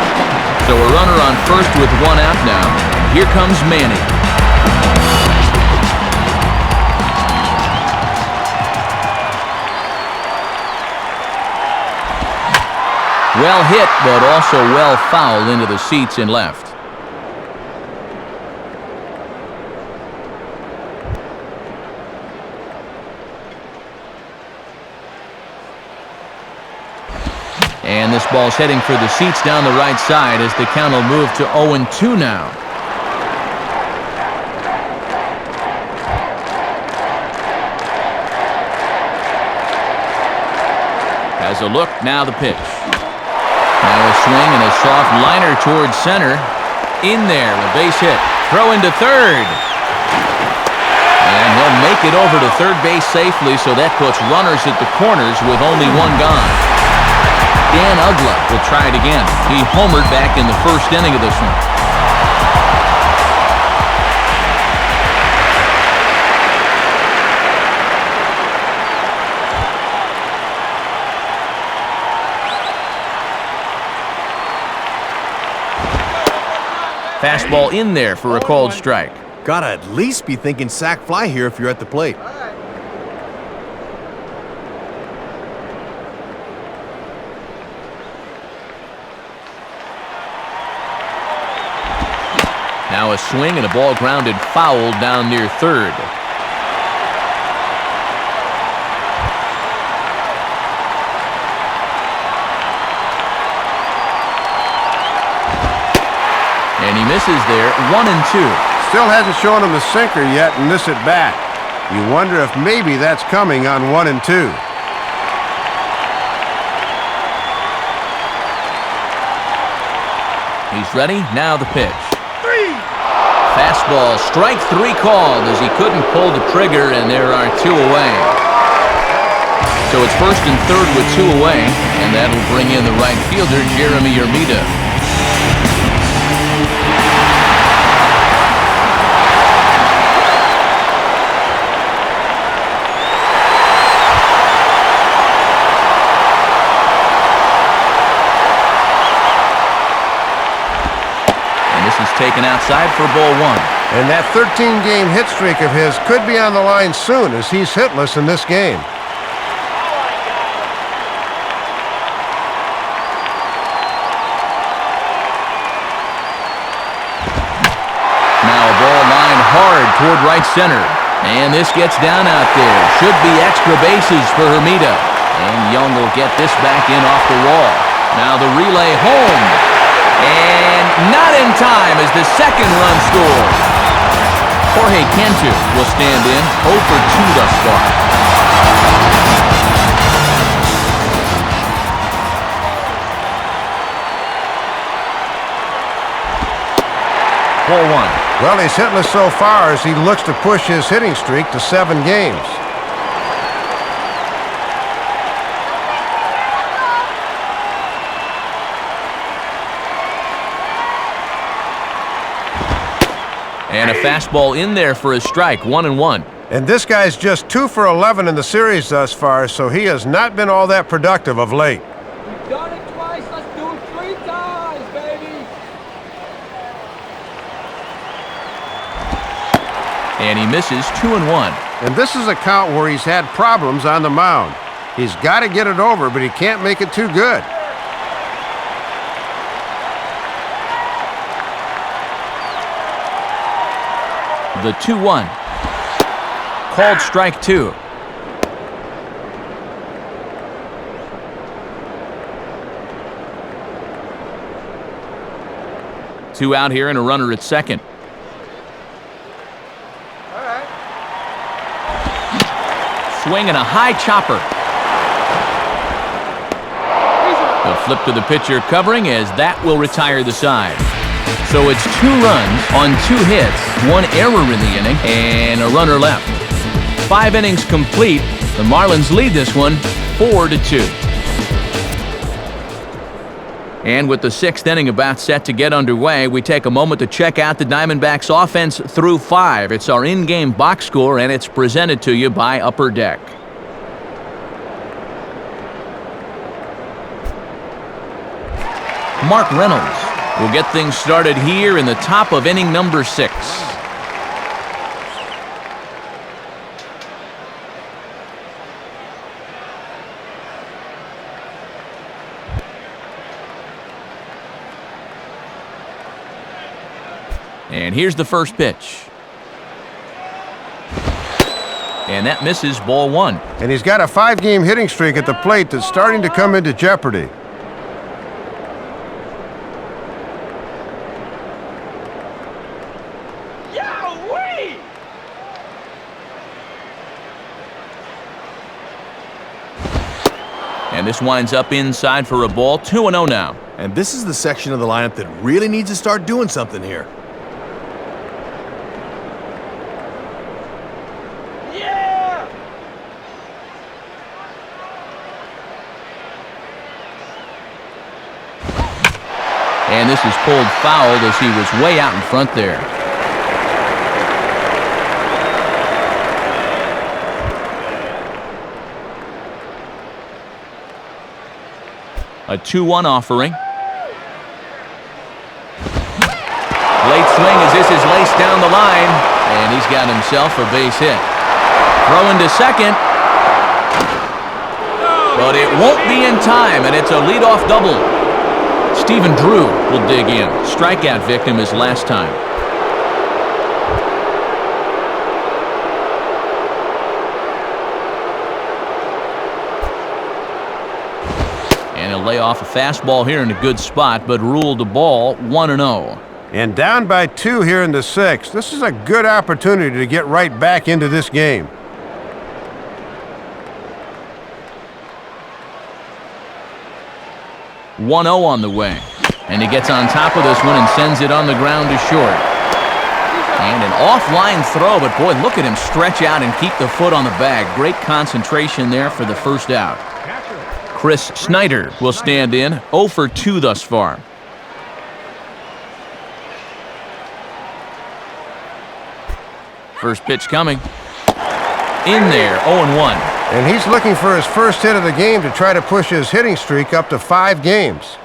So a runner on first with 1 out now. Here comes Manny. Well hit, but also well fouled into the seats and left. And this ball's heading for the seats down the right side as the count will move to 0-2 now. Has a look, now the pitch. Now a swing and a soft liner towards center. In there, a base hit. Throw into third. And he'll make it over to third base safely, so that puts runners at the corners with only 1 gone. Dan Ugla will try it again. He homered back in the first inning of this one. fastball in there for a called strike. Gotta at least be thinking sac fly here if you're at the plate. Now a swing and a ball grounded foul down near third. And he misses there, 1-2. Still hasn't shown him the sinker yet in this at bat. You wonder if maybe that's coming on 1-2. He's ready, now the pitch. Fastball, strike three called as he couldn't pull the trigger, and there are two away. So it's first and third with two away, and that'll bring in the right fielder, Jeremy Armida. Taken outside for ball one. And that 13-game hit streak of his could be on the line soon as he's hitless in this game. Now a ball lined hard toward right center. And this gets down out there. Should be extra bases for Hermida. And Young will get this back in off the wall. Now the relay home. And not in time as the second run scores. Jorge Cantu will stand in 0 for 2 thus far. Ball one. Well, he's hitless so far as he looks to push his hitting streak to 7 games. And a fastball in there for a strike, 1-1. And this guy's just 2 for 11 in the series thus far, so he has not been all that productive of late. We've done it twice, let's do it 3 times, baby! And he misses 2-1. And this is a count where he's had problems on the mound. He's got to get it over, but he can't make it too good. The 2-1. Called strike 2. Two out here and a runner at second. Swing and a high chopper. The flip to the pitcher covering as that will retire the side. So it's 2 runs on 2 hits, 1 error in the inning, and a runner left. 5 innings complete. The Marlins lead this one 4-2. And with the 6th inning about set to get underway, we take a moment to check out the Diamondbacks offense through 5. It's our in-game box score, and it's presented to you by Upper Deck. Mark Reynolds will get things started here in the top of inning number 6. And here's the first pitch. And that misses, ball 1. And he's got a 5-game hitting streak at the plate that's starting to come into jeopardy. And this winds up inside for a ball, 2-0 now. And this is the section of the lineup that really needs to start doing something here. Yeah! And this is pulled foul as he was way out in front there. A 2-1 offering. Late swing as this is laced down the line, and he's got himself a base hit. Throwing to second. But it won't be in time, and it's a leadoff double. Stephen Drew will dig in. Strikeout victim his last time. And he'll lay off a fastball here in a good spot, but ruled the ball 1-0. And down by 2 here in the 6th. This is a good opportunity to get right back into this game. .1-0 on the way. And he gets on top of this one and sends it on the ground to short. And an offline throw, but boy, look at him stretch out and keep the foot on the bag. Great concentration there for the first out. Chris Snyder will stand in, 0 for 2 thus far. First pitch coming. In there, 0-1. And he's looking for his first hit of the game to try to push his hitting streak up to 5 games.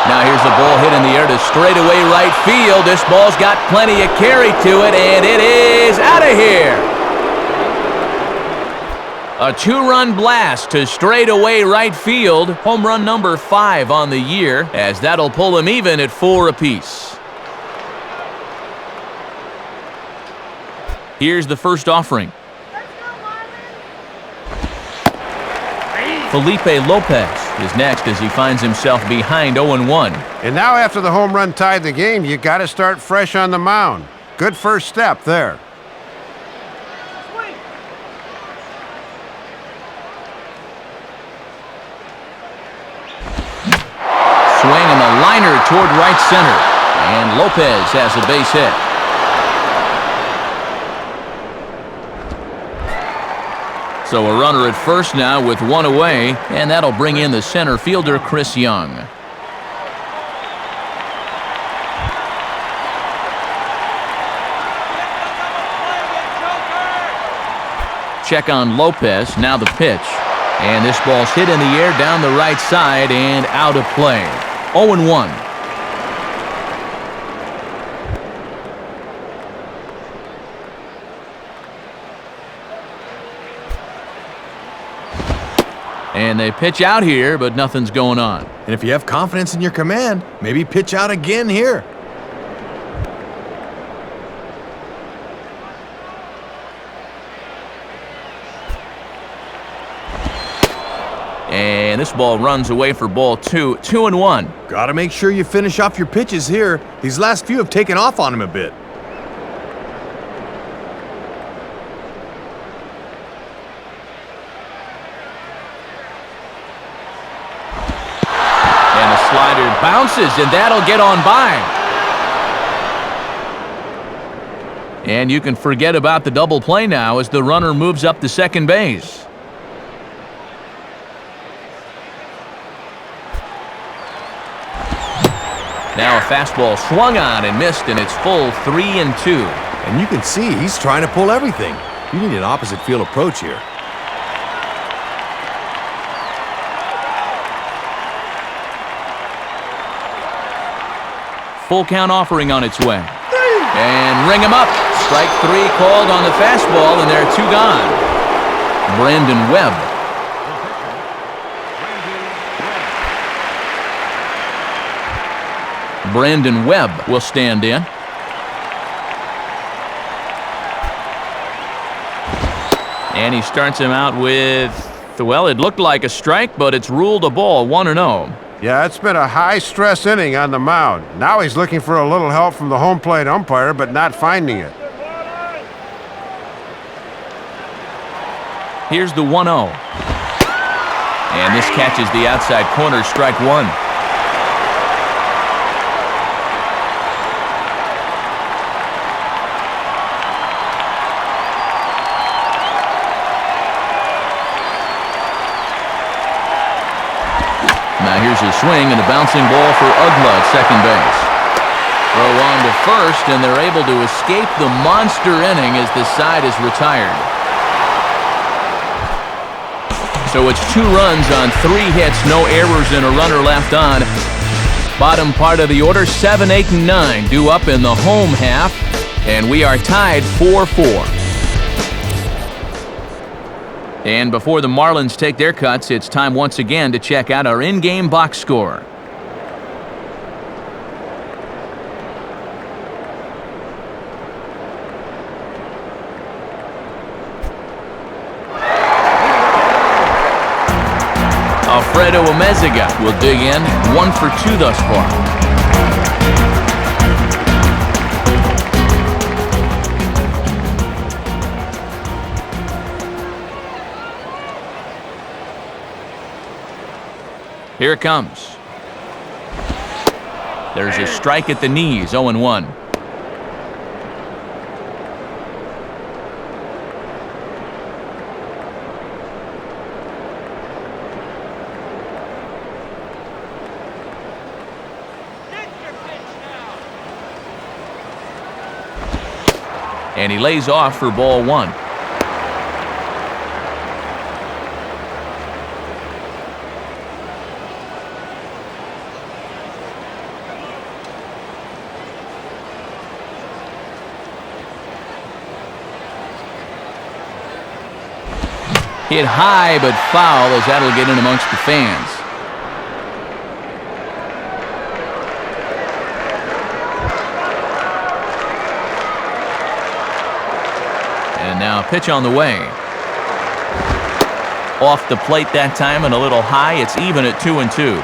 Now here's the ball hit in the air to straightaway right field. This ball's got plenty of carry to it, and it is out of here. A 2-run blast to straightaway right field. Home run number 5 on the year, as that'll pull him even at 4 apiece. Here's the first offering. Felipe Lopez is next as he finds himself behind 0-1. And now after the home run tied the game, you got to start fresh on the mound. Good first step there. Swing and a liner toward right center. And Lopez has a base hit. So a runner at first now with 1 away, and that'll bring in the center fielder, Chris Young. Check on Lopez, now the pitch. And this ball's hit in the air down the right side and out of play. 0-1. And they pitch out here, but nothing's going on. And if you have confidence in your command, maybe pitch out again here. And this ball runs away for ball 2. 2-1. Gotta make sure you finish off your pitches here. These last few have taken off on him a bit. Slider bounces, and that'll get on by. And you can forget about the double play now as the runner moves up to second base. Now a fastball swung on and missed, and it's full 3-2. And you can see he's trying to pull everything. You need an opposite field approach here. Full count offering on its way. And ring him up. Strike 3 called on the fastball, and there are 2 gone. Brandon Webb. Brandon Webb will stand in. And he starts him out with, well, it looked like a strike, but it's ruled a ball, 1-0. Yeah, it's been a high-stress inning on the mound. Now he's looking for a little help from the home plate umpire, but not finding it. Here's the 1-0. And this catches the outside corner, strike 1. Now here's a swing and a bouncing ball for Ugla at second base. Throw on to first, and they're able to escape the monster inning as the side is retired. So it's 2 runs on 3 hits, no errors, and a runner left on. Bottom part of the order, 7, 8, and 9 due up in the home half, and we are tied 4-4. And before the Marlins take their cuts, it's time once again to check out our in-game box score. Alfredo Amezaga will dig in, 1 for 2 thus far. Here it comes. There's a strike at the knees, 0-1. And he lays off for ball 1. Hit high but foul, as that'll get in amongst the fans. And now pitch on the way. Off the plate that time and a little high. It's even at 2-2.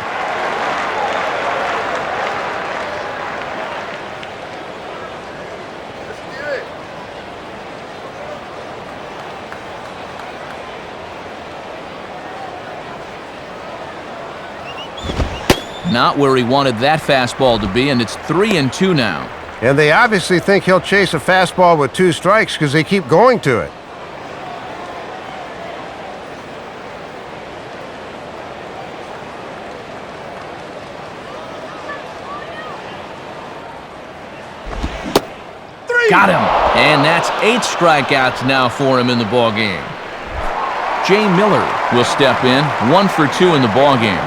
Not where he wanted that fastball to be, and it's 3-2 now. And they obviously think he'll chase a fastball with 2 strikes because they keep going to it. Got him. And that's 8 strikeouts now for him in the ballgame. Jay Miller will step in, 1 for 2 in the ballgame.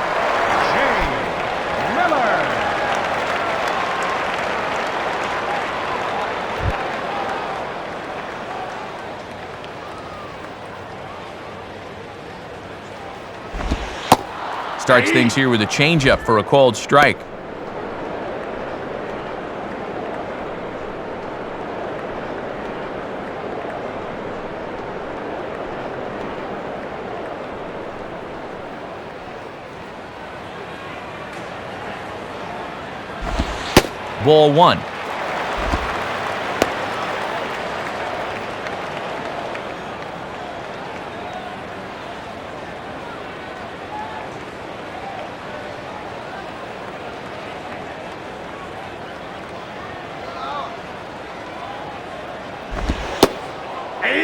Starts things here with a changeup for a called strike. Ball 1.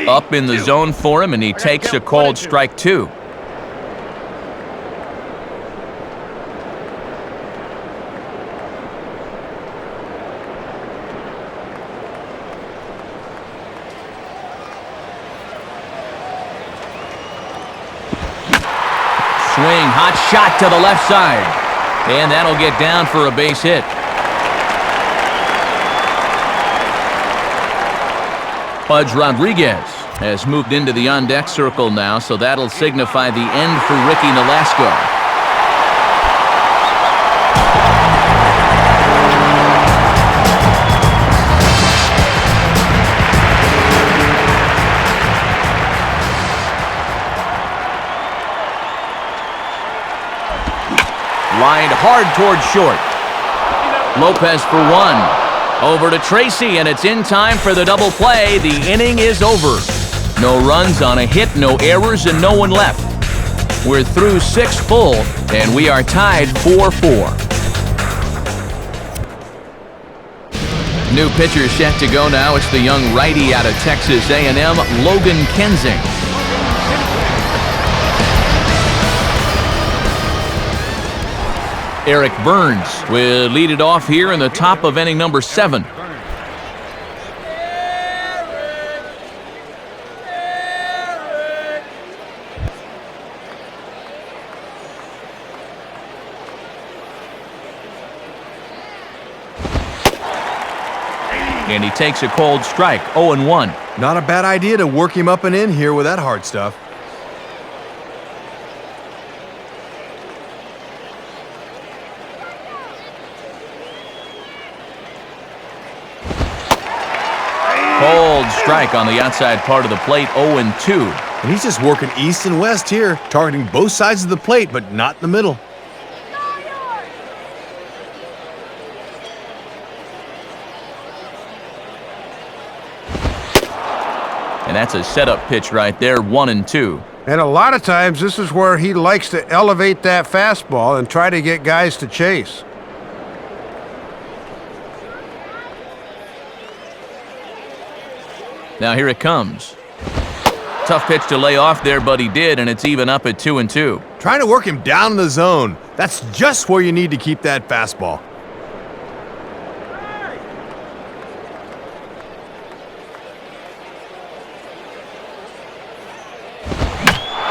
Up in the zone for him, and he takes a called strike 2. Swing, hot shot to the left side. And that'll get down for a base hit. Pudge Rodriguez has moved into the on-deck circle now, so that'll signify the end for Ricky Nolasco. Lined hard toward short. Lopez for 1. Over to Tracy, and it's in time for the double play. The inning is over. No runs on a hit, no errors, and no one left. We're through 6 full, and we are tied 4-4. New pitcher set to go now. It's the young righty out of Texas A&M, Logan Kensing. Eric Burns will lead it off here in the top of inning number 7. And he takes a cold strike, 0-1. Not a bad idea to work him up and in here with that hard stuff. Cold strike on the outside part of the plate, 0-2. And he's just working east and west here, targeting both sides of the plate, but not in the middle. And that's a setup pitch right there, 1-2. And a lot of times this is where he likes to elevate that fastball and try to get guys to chase. Now here it comes. Tough pitch to lay off there, but he did, and it's even up at 2-2. Trying to work him down in the zone. That's just where you need to keep that fastball.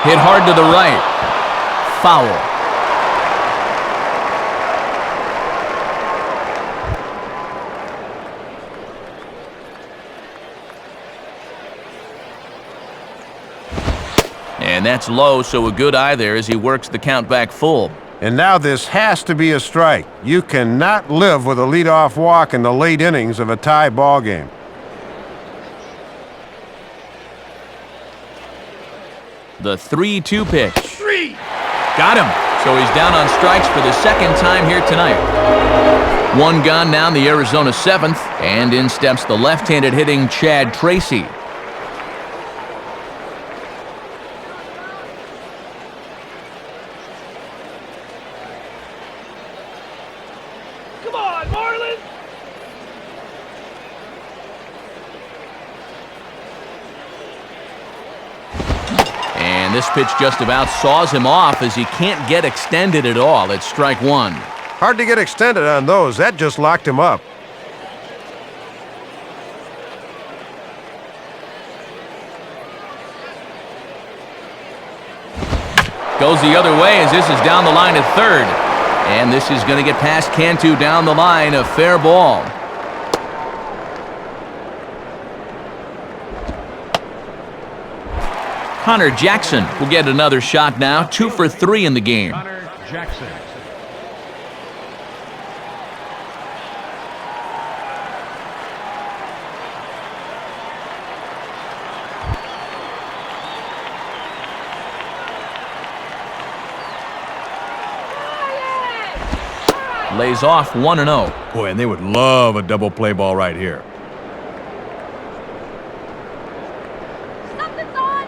Hit hard to the right. Foul. And that's low, so a good eye there as he works the count back full. And now this has to be a strike. You cannot live with a leadoff walk in the late innings of a tie ball game. The 3-2 pitch. Got him. So he's down on strikes for the second time here tonight. One gone now in the Arizona 7th, and in steps the left-handed hitting Chad Tracy. Come on, Marlins! And this pitch just about saws him off as he can't get extended at all. It's strike one. Hard to get extended on those. That just locked him up. Goes the other way as this is down the line at third. And this is going to get past Cantu down the line, a fair ball. Connor Jackson will get another shot now, 2 for 3 in the game. Connor Jackson. Lays off 1-0. Boy, and they would love a double play ball right here. Something's on!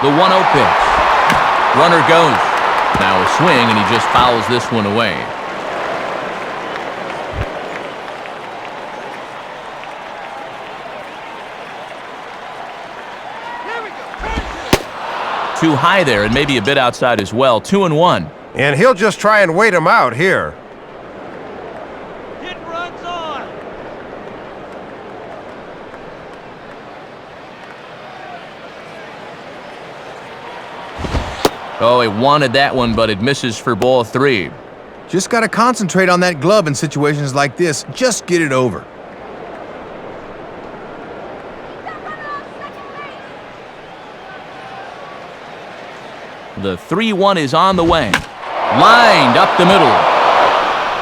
The 1-0 pitch. Runner goes. Now a swing, and he just fouls this one away. Too high there, and maybe a bit outside as well. 2-1. And he'll just try and wait him out here. Hit runs on! Oh, he wanted that one, but it misses for ball 3. Just got to concentrate on that glove in situations like this. Just get it over. The 3-1 is on the way. Lined up the middle.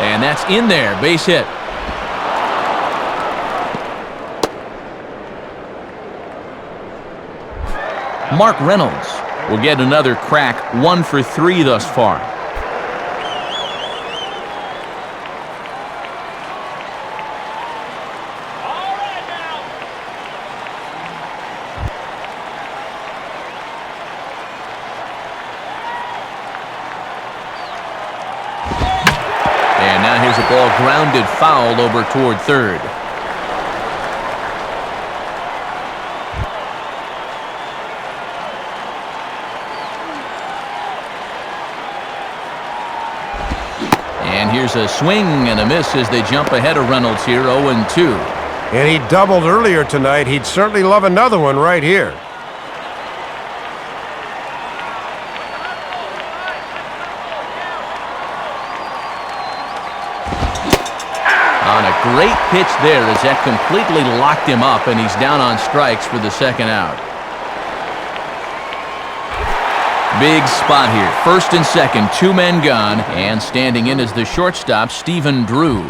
And that's in there. Base hit. Mark Reynolds will get another crack, 1 for 3 thus far. All right now! And now here's a ball grounded foul over toward third. And here's a swing and a miss as they jump ahead of Reynolds here, 0-2. And he doubled earlier tonight. He'd certainly love another one right here. On a great pitch there as that completely locked him up, and he's down on strikes for the second out. Big spot here. First and second, two men gone, and standing in is the shortstop, Stephen Drew.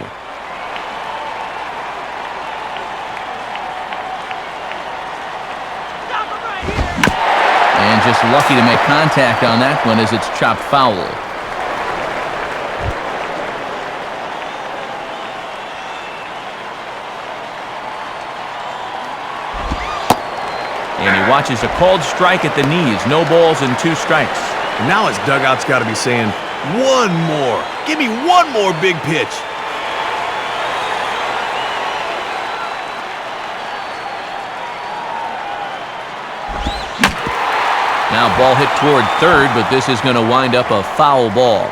And just lucky to make contact on that one as it's chopped foul. And he watches a called strike at the knees. No balls and 2 strikes. Now his dugout's got to be saying, one more. Give me one more big pitch. Now ball hit toward third, but this is going to wind up a foul ball.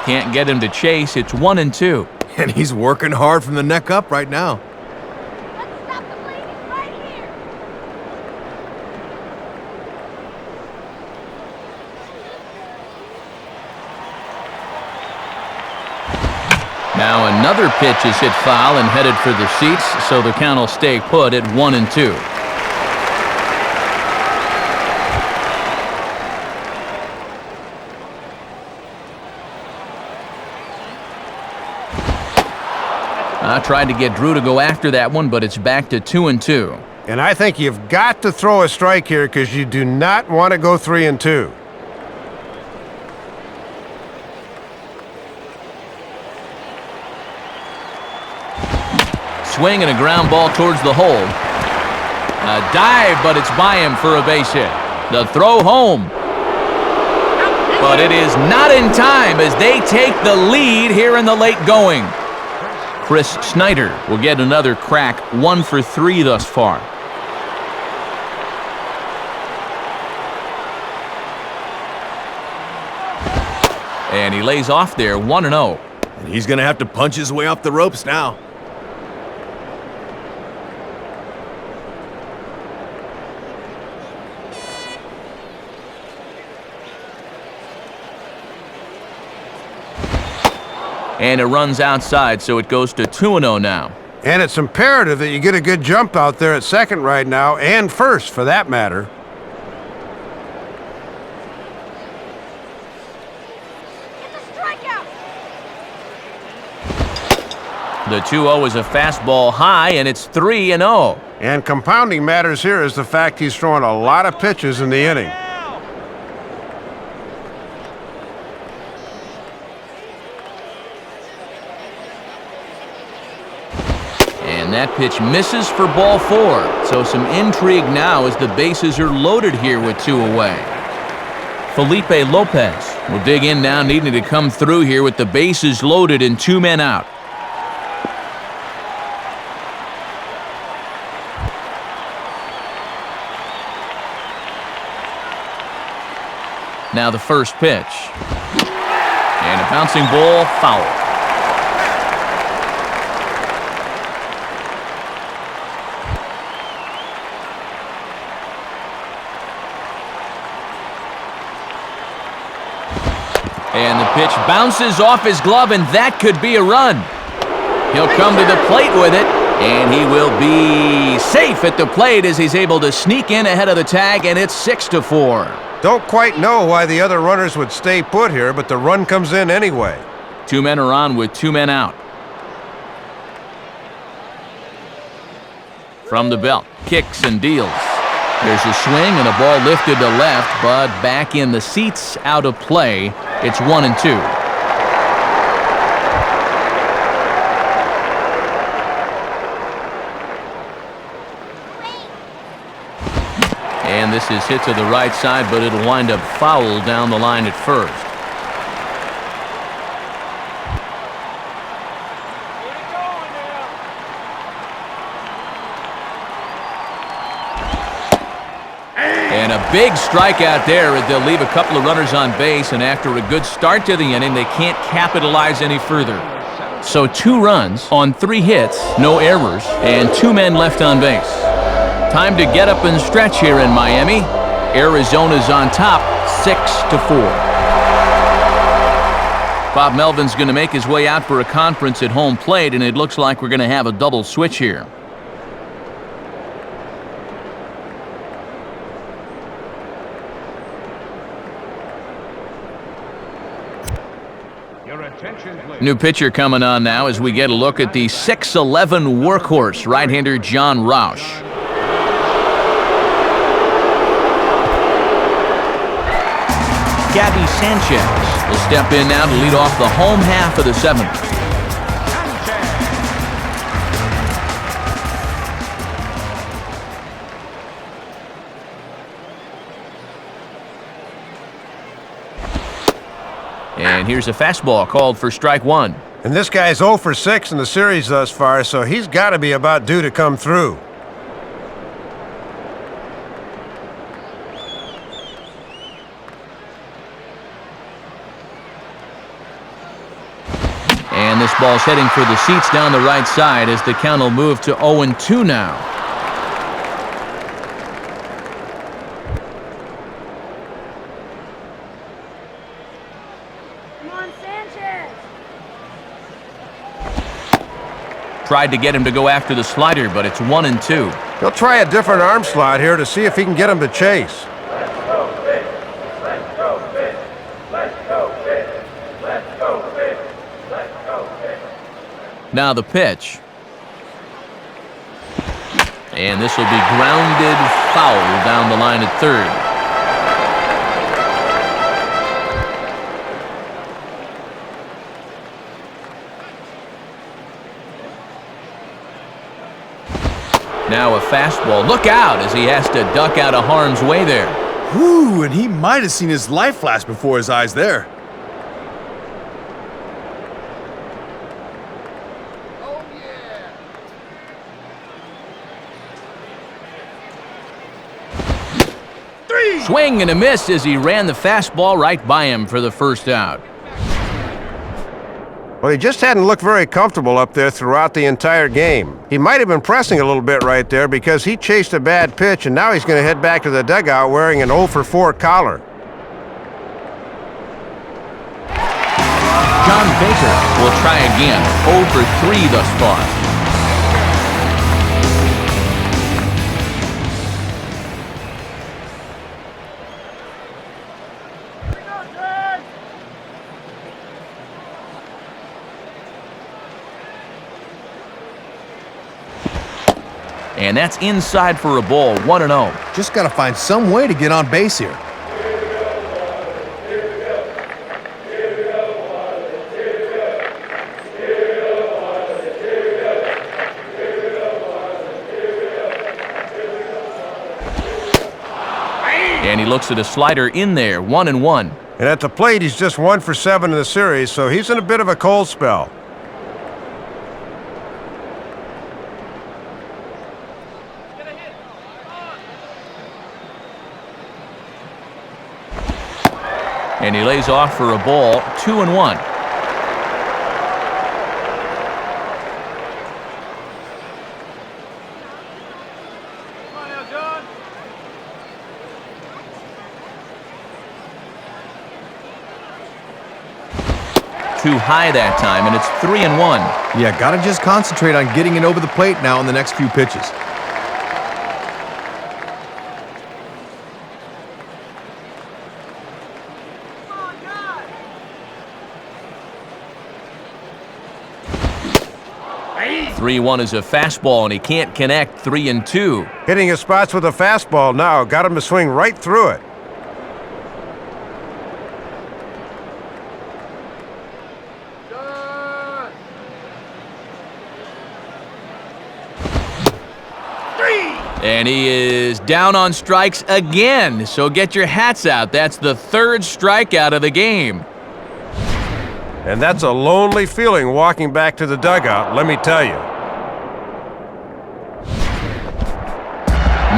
Can't get him to chase. It's 1-2. And he's working hard from the neck up right now. Let's stop the bleeding right here. Now another pitch is hit foul and headed for the seats, so the count will stay put at 1-2. I tried to get Drew to go after that one, but it's back to 2-2. And I think you've got to throw a strike here because you do not want to go 3-2. Swing and a ground ball towards the hole. A dive, but it's by him for a base hit. The throw home. But it is not in time as they take the lead here in the late going. Chris Snyder will get another crack, 1 for 3 thus far. And he lays off there, 1-0. And he's going to have to punch his way off the ropes now. And it runs outside, so it goes to 2-0 now. And it's imperative that you get a good jump out there at second right now, and first for that matter. It's a strikeout. The 2-0 is a fastball high, and it's 3-0. And compounding matters here is the fact he's throwing a lot of pitches in the inning. And that pitch misses for ball 4. So some intrigue now as the bases are loaded here with 2 away. Felipe Lopez will dig in now, needing to come through here with the bases loaded and 2 men out. Now the first pitch. And a bouncing ball, foul. And the pitch bounces off his glove, and that could be a run. He'll come to the plate with it, and he will be safe at the plate as he's able to sneak in ahead of the tag, and it's 6-4. Don't quite know why the other runners would stay put here, but the run comes in anyway. 2 men are on with 2 men out. From the belt, kicks and deals. There's a swing and a ball lifted to left, but back in the seats, out of play. It's 1-2. And this is hit to the right side, but it'll wind up foul down the line at first. And a big strikeout there as they'll leave a couple of runners on base, and after a good start to the inning, they can't capitalize any further. So 2 runs on 3 hits, no errors, and 2 men left on base. Time to get up and stretch here in Miami. Arizona's on top, 6-4. Bob Melvin's going to make his way out for a conference at home plate, and it looks like we're going to have a double switch here. New pitcher coming on now as we get a look at the 6'11 workhorse, right-hander John Roush. Gabby Sanchez will step in now to lead off the home half of the seventh. And here's a fastball called for strike one. And this guy's 0 for 6 in the series thus far, so he's got to be about due to come through. And this ball's heading for the seats down the right side as the count will move to 0-2 now. Tried to get him to go after the slider, but it's 1-2. He'll try a different arm slot here to see if he can get him to chase. Now the pitch. And this will be grounded foul down the line at third. Now a fastball. Look out as he has to duck out of harm's way there. Whew, and he might have seen his life flash before his eyes there. Oh, yeah. Swing and a miss as he ran the fastball right by him for the first out. Well, he just hadn't looked very comfortable up there throughout the entire game. He might have been pressing a little bit right there because he chased a bad pitch, and now he's going to head back to the dugout wearing an 0 for 4 collar. John Baker will try again. 0 for 3 thus far. And that's inside for a ball, 1-0. Just got to find some way to get on base here. And he looks at a slider in there, 1-1. And at the plate, he's just 1 for 7 in the series, so he's in a bit of a cold spell. And he lays off for a ball, 2-1. Too high that time, and it's 3-1. Yeah, got to just concentrate on getting it over the plate now in the next few pitches. Three 3-1 is a fastball, and he can't connect. 3-2. Hitting his spots with a fastball now. Got him to swing right through it. And he is down on strikes again, so get your hats out. That's the third strikeout of the game. And that's a lonely feeling walking back to the dugout, let me tell you.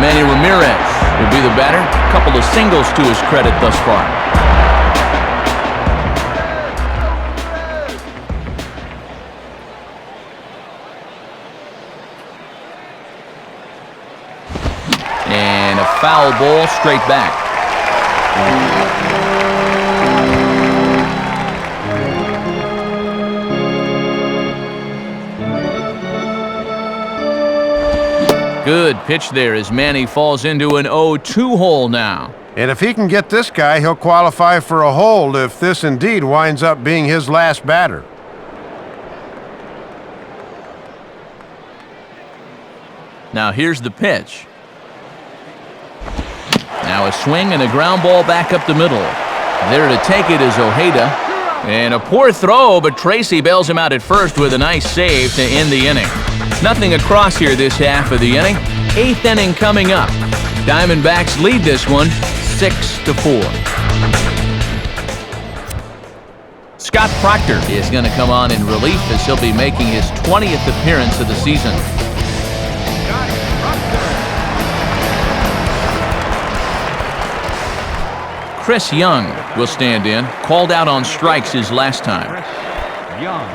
Manny Ramirez will be the batter. A couple of singles to his credit thus far. Foul ball straight back. Good pitch there as Manny falls into an 0-2 hole now. And if he can get this guy, he'll qualify for a hold if this indeed winds up being his last batter. Now here's the pitch. Now a swing and a ground ball back up the middle. There to take it is Ojeda. And a poor throw, but Tracy bails him out at first with a nice save to end the inning. Nothing across here this half of the inning. 8th inning coming up. Diamondbacks lead this one 6-4. Scott Proctor is going to come on in relief as he'll be making his 20th appearance of the season. Chris Young will stand in, called out on strikes his last time. Young.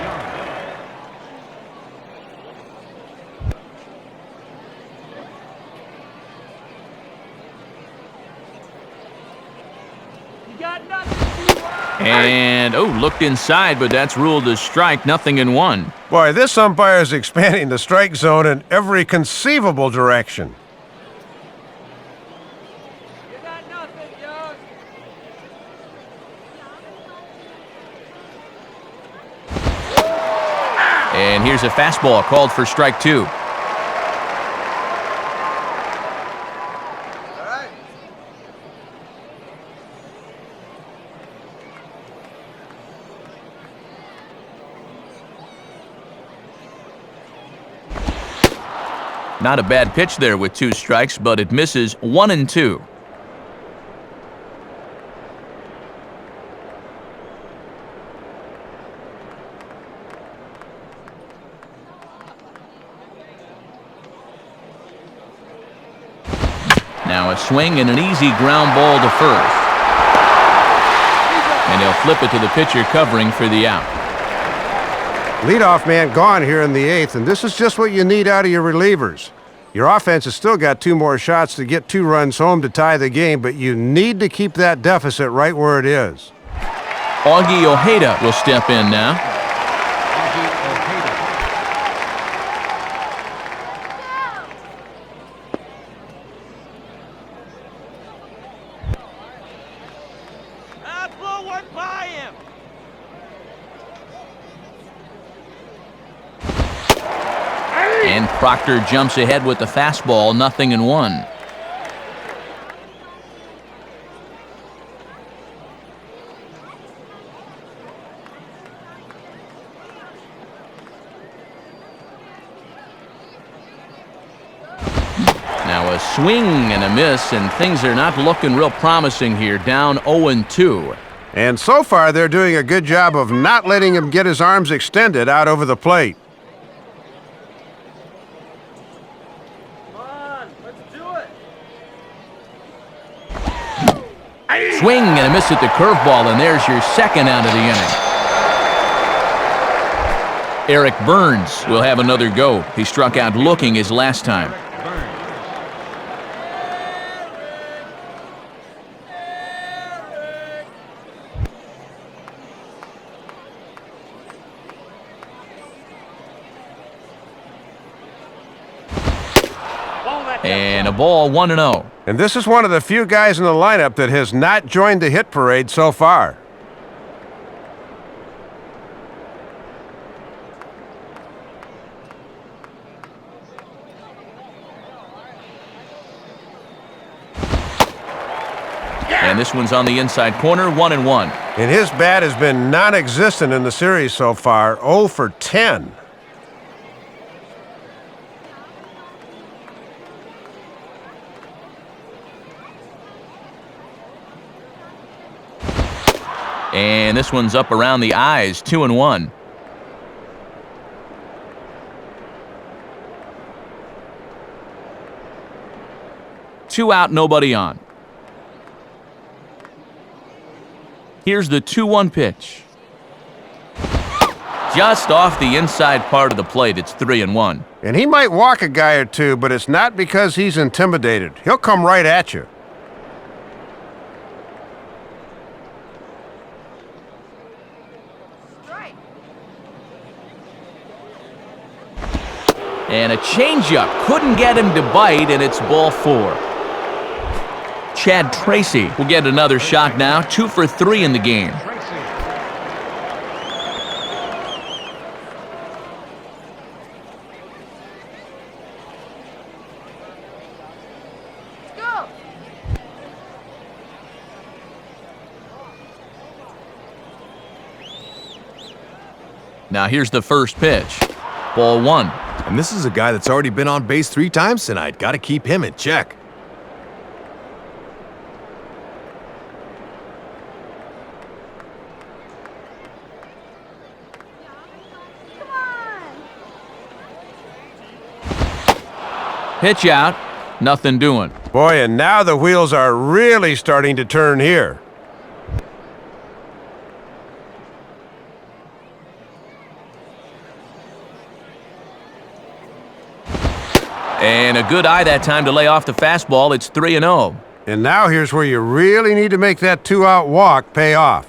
You got nothing. And, looked inside, but that's ruled a strike, 0-1. Boy, this umpire is expanding the strike zone in every conceivable direction. You got nothing, Young. And here's a fastball called for strike 2. Not a bad pitch there with 2 strikes, but it misses 1-2. Now a swing and an easy ground ball to first. And he'll flip it to the pitcher covering for the out. Leadoff man gone here in the 8th, and this is just what you need out of your relievers. Your offense has still got 2 more shots to get 2 runs home to tie the game, but you need to keep that deficit right where it is. Augie Ojeda will step in now. That ball went by him. And Proctor jumps ahead with the fastball, 0-1. Now a swing and a miss, and things are not looking real promising here, down 0-2. And so far, they're doing a good job of not letting him get his arms extended out over the plate. Swing and a miss at the curveball, and there's your second out of the inning. Eric Burns will have another go. He struck out looking his last time. And a ball, 1-0. And this is one of the few guys in the lineup that has not joined the hit parade so far. And this one's on the inside corner, 1-1. And his bat has been non-existent in the series so far, 0 for 10. And this one's up around the eyes, 2-1. Two out, nobody on. Here's the 2-1 pitch. Just off the inside part of the plate, it's 3-1. And he might walk a guy or two, but it's not because he's intimidated. He'll come right at you. And a changeup. Couldn't get him to bite, and it's ball 4. Chad Tracy will get another shot now. 2 for 3 in the game. Now here's the first pitch. Ball 1. And this is a guy that's already been on base 3 times tonight. Got to keep him in check. Come on. Pitch out. Nothing doing. Boy, and now the wheels are really starting to turn here. And a good eye that time to lay off the fastball. It's 3-0. And now here's where you really need to make that 2-out walk pay off.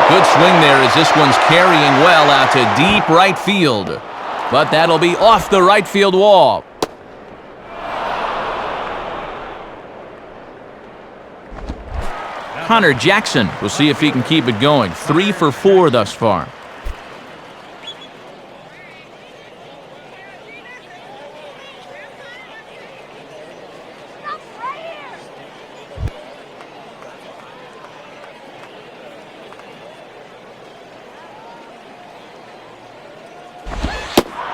Good swing there as this one's carrying well out to deep right field. But that'll be off the right field wall. Hunter Jackson, we'll see if he can keep it going. 3 for 4 thus far. Stop right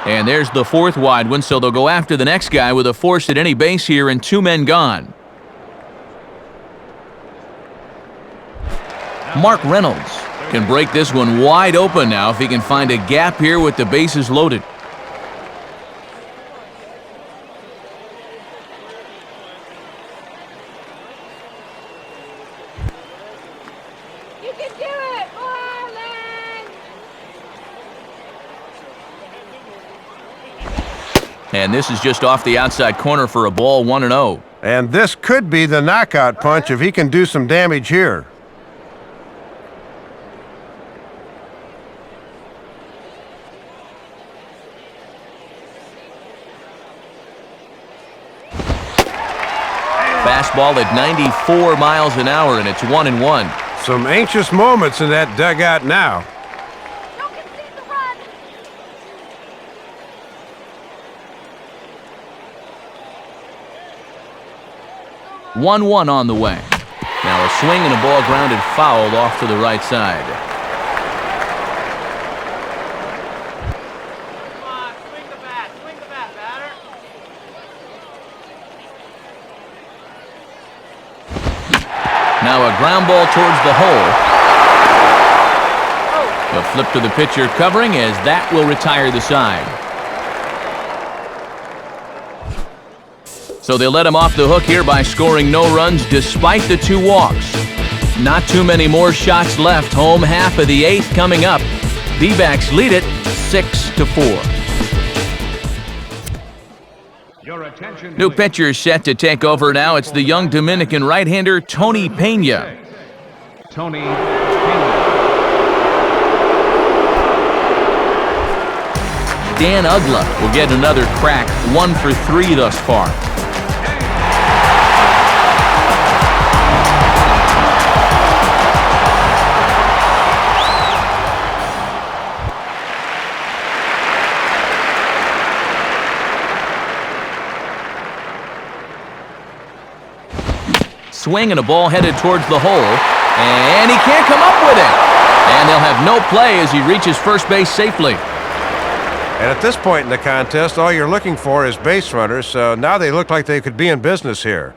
here. And there's the 4th wide one, so they'll go after the next guy with a force at any base here and 2 men gone. Mark Reynolds can break this one wide open now if he can find a gap here with the bases loaded. You can do it, Marlins! And this is just off the outside corner for a ball, 1-0. And this could be the knockout punch if he can do some damage here. Fastball at 94 miles an hour, and it's 1-1. Some anxious moments in that dugout now. Don't concede the run. 1-1 on the way. Now a swing and a ball grounded foul off to the right side. Come on, swing the bat, batter. Now a ground ball towards the hole. A flip to the pitcher covering as that will retire the side. So they let him off the hook here by scoring no runs despite the 2 walks. Not too many more shots left. Home half of the 8th coming up. D-backs lead it 6-4. New pitcher set to take over now. It's the young Dominican right-hander Tony Pena. Dan Ugla will get another crack. 1 for 3 thus far. Swing and a ball headed towards the hole, and he can't come up with it. And they'll have no play as he reaches first base safely. And at this point in the contest, all you're looking for is base runners, so now they look like they could be in business here.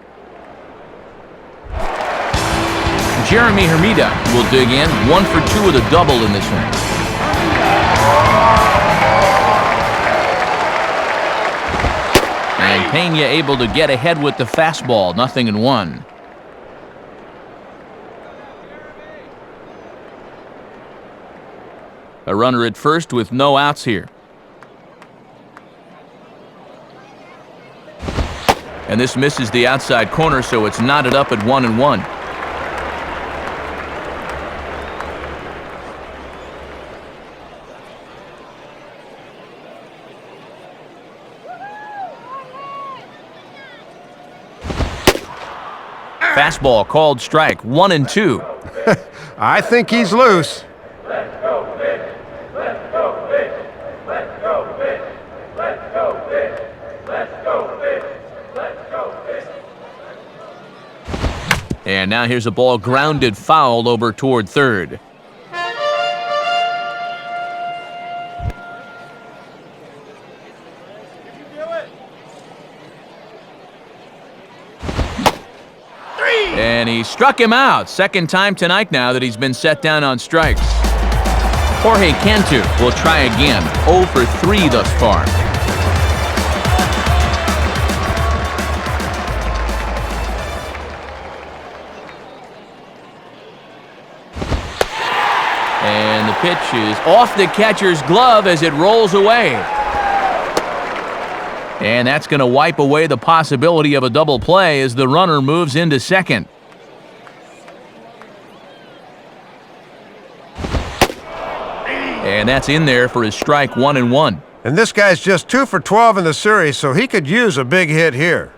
Jeremy Hermida will dig in. 1 for 2 with a double in this one. And Pena able to get ahead with the fastball. 0-1. A runner at first with no outs here. And this misses the outside corner, so it's knotted up at 1-1. Fastball called strike, 1-2. I think he's loose. And now here's a ball grounded foul over toward third. And he struck him out. Second time tonight now that he's been set down on strikes. Jorge Cantu will try again. 0 for 3 thus far. And the pitch is off the catcher's glove as it rolls away. And that's going to wipe away the possibility of a double play as the runner moves into second. And that's in there for his strike, 1-1. And this guy's just 2 for 12 in the series, so he could use a big hit here.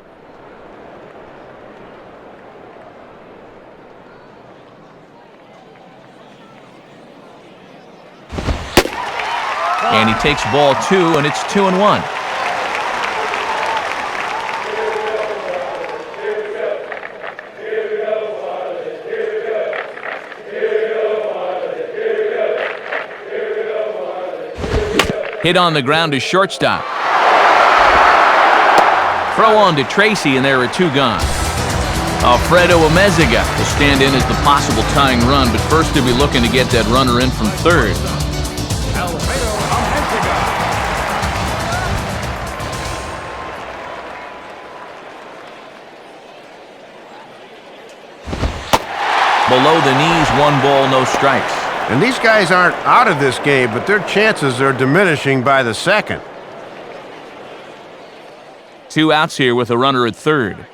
And he takes ball 2, and it's 2-1. Hit on the ground to shortstop. Throw on to Tracy, and there are 2 gone. Alfredo Amezaga will stand in as the possible tying run, but first he'll be looking to get that runner in from third. Below the knees, 1 ball, no strikes. And these guys aren't out of this game, but their chances are diminishing by the second. 2 outs here with a runner at third.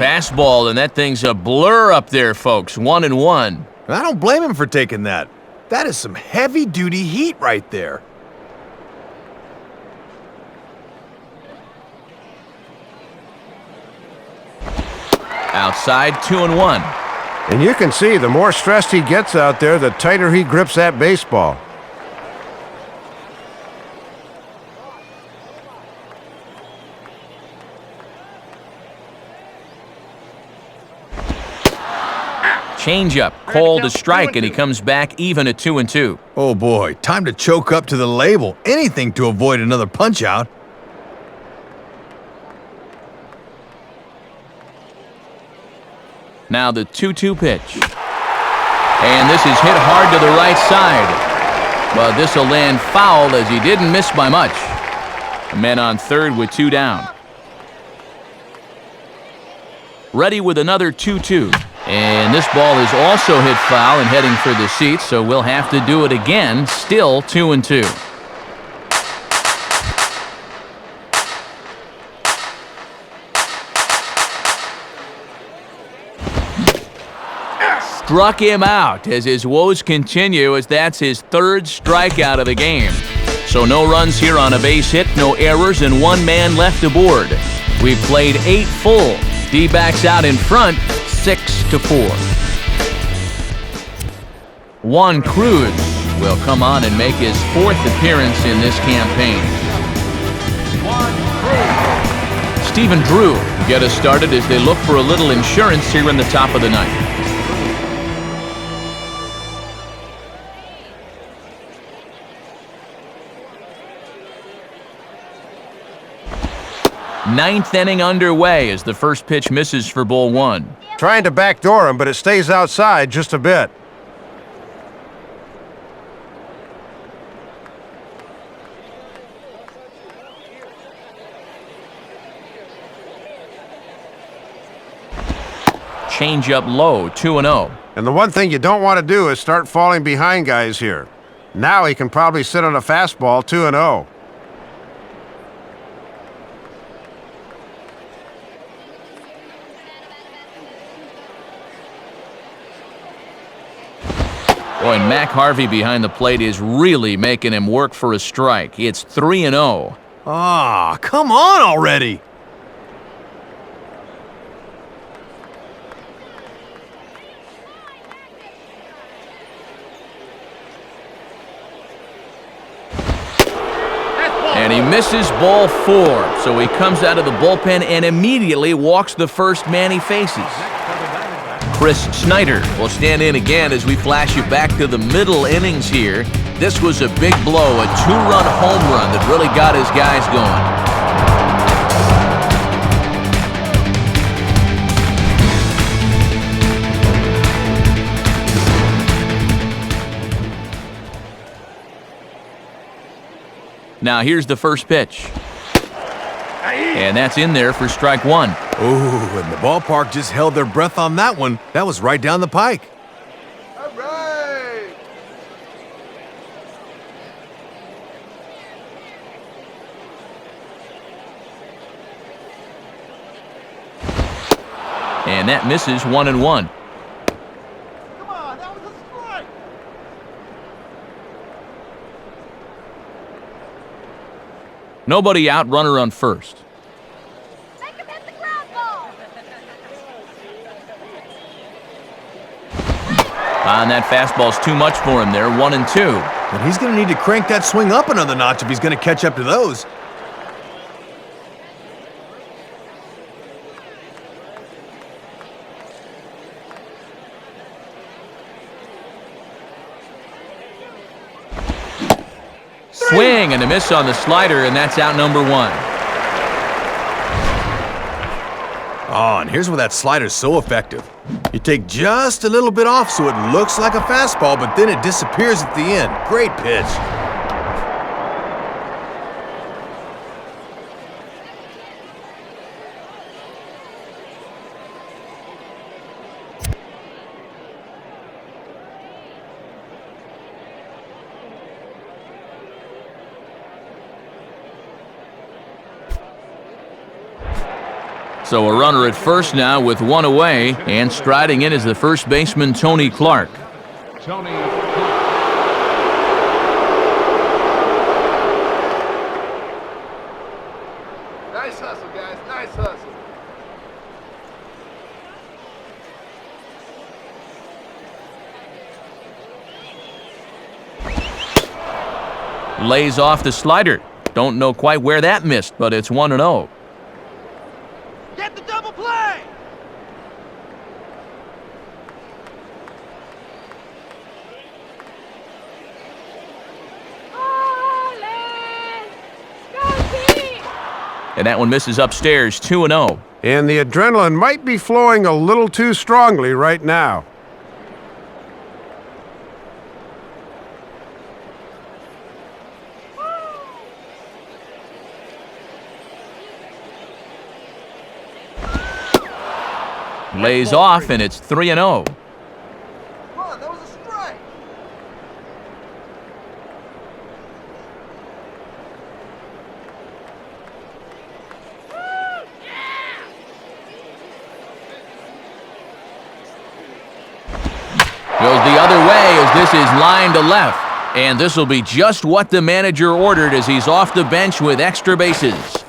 Fastball, and that thing's a blur up there, folks. 1-1. I don't blame him for taking that. That is some heavy-duty heat right there. Outside, 2-1. And you can see the more stressed he gets out there, the tighter he grips that baseball. Changeup, called a strike, and he comes back even at 2-2. Oh boy, time to choke up to the label. Anything to avoid another punch-out. Now the 2-2 pitch. And this is hit hard to the right side. But this will land foul as he didn't miss by much. Men on third with 2 down. Ready with another 2-2. And this ball is also hit foul and heading for the seats, so we'll have to do it again. Still 2-2. Struck him out as his woes continue, as that's his 3rd strikeout of the game. So no runs here on a base hit, no errors, and 1 man left aboard. We've played 8 full. D-backs out in front, 6-4. Juan Cruz will come on and make his 4th appearance in this campaign. Stephen Drew will get us started as they look for a little insurance here in the top of the ninth. Ninth inning underway as the first pitch misses for ball 1. Trying to backdoor him, but it stays outside just a bit. Change up low, 2-0. And the one thing you don't want to do is start falling behind guys here. Now he can probably sit on a fastball 2-0. Boy, Mac Harvey behind the plate is really making him work for a strike. It's 3-0. Ah, come on already! And he misses ball 4, so he comes out of the bullpen and immediately walks the first man he faces. Chris Snyder will stand in again as we flash you back to the middle innings here. This was a big blow, a 2-run home run that really got his guys going. Now here's the first pitch. And that's in there for strike 1. Ooh, and the ballpark just held their breath on that one. That was right down the pike. All right. And that misses 1-1. Come on, that was a strike. Nobody out, runner on first. Make him hit the ground ball. And that fastball's too much for him there, 1-2. And he's going to need to crank that swing up another notch if he's going to catch up to those. Swing and a miss on the slider, and that's out number 1. Oh, and here's where that slider's so effective. You take just a little bit off so it looks like a fastball, but then it disappears at the end. Great pitch. So a runner at first now with 1 away, and striding in is the first baseman, Tony Clark. Tony. Nice hustle, guys. Nice hustle. Lays off the slider. Don't know quite where that missed, but it's 1-0. Get the double play. Marlins! Go team! And that one misses upstairs, 2-0. And the adrenaline might be flowing a little too strongly right now. Lays off, and it's 3-0. Come on, that was a strike. Goes the other way as this is lined to left. And this will be just what the manager ordered as he's off the bench with extra bases.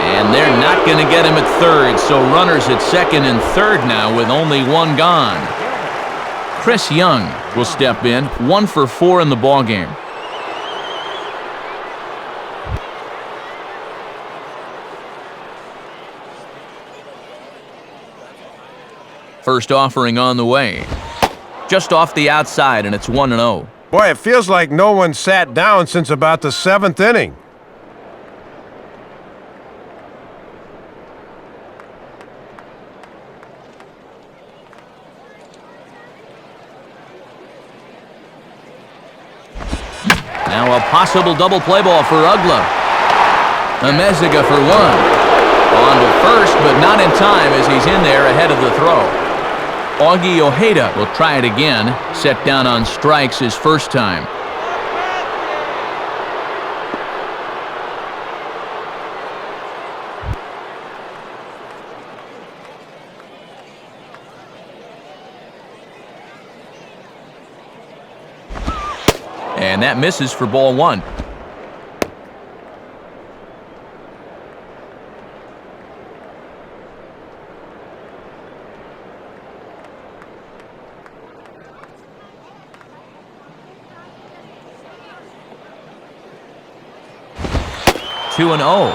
And they're not going to get him at third, so runners at second and third now with only 1 gone. Chris Young will step in, 1 for 4 in the ballgame. First offering on the way. Just off the outside, and it's 1-0. Boy, it feels like no one sat down since about the 7th inning. Now a possible double play ball for Ugla. Amezaga for 1. On to first, but not in time as he's in there ahead of the throw. Augie Ojeda will try it again. Set down on strikes his first time. And that misses for ball one. Two and 0.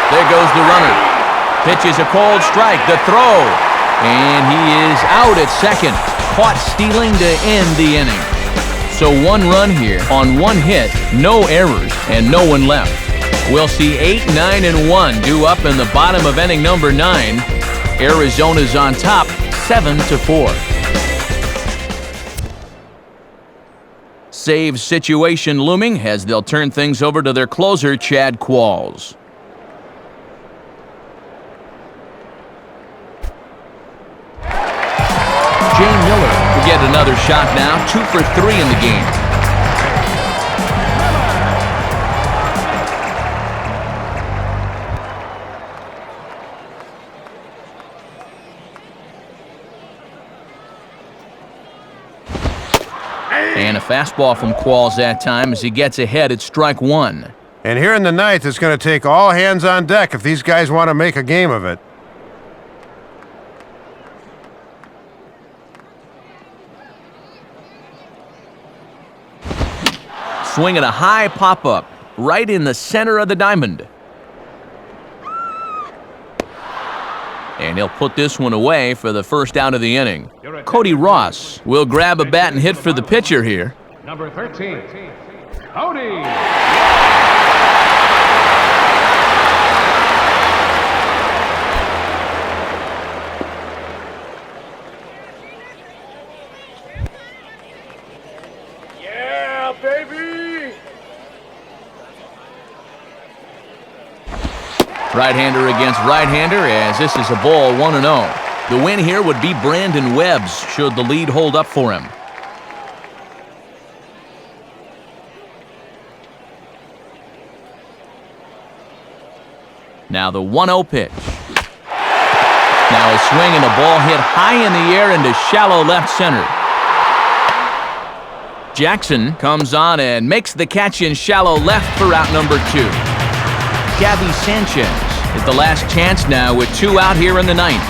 There goes the runner. Pitches a cold strike. The throw. And he is out at second. Caught stealing to end the inning. So one run here on one hit, no errors, and no one left. We'll see 8, 9, and 1 due up in the bottom of inning number 9. Arizona's on top, 7-4. Save situation looming as they'll turn things over to their closer, Chad Qualls. Jay Miller will get another shot now, 2 for 3 in the game. And a fastball from Qualls that time as he gets ahead at strike one. And here in the ninth, it's going to take all hands on deck if these guys want to make a game of it. Swinging a high pop-up right in the center of the diamond. And he'll put this one away for the first out of the inning. Cody Ross will grab a bat and hit for the pitcher here. Number 13, Cody. Right-hander against right-hander as this is a ball 1-0. The win here would be Brandon Webb's should the lead hold up for him. Now the 1-0 pitch. Now a swing and a ball hit high in the air into shallow left center. Jackson comes on and makes the catch in shallow left for out number 2. Gabby Sanchez is the last chance now with 2 out here in the ninth.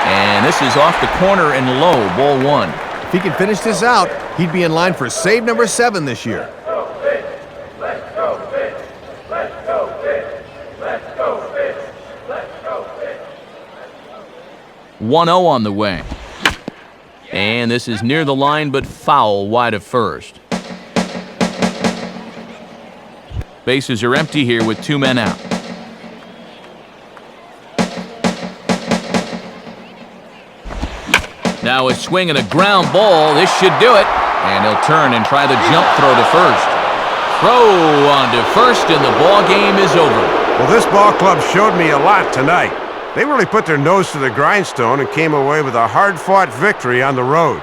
And this is off the corner and low, ball 1. If he can finish this out, he'd be in line for save number 7 this year. 1-0 on the way. And this is near the line, but foul wide of first. Bases are empty here with 2 men out. Now a swing and a ground ball. This should do it. And he'll turn and try the jump throw to first. Throw on to first, and the ball game is over. Well, this ball club showed me a lot tonight. They really put their nose to the grindstone and came away with a hard-fought victory on the road.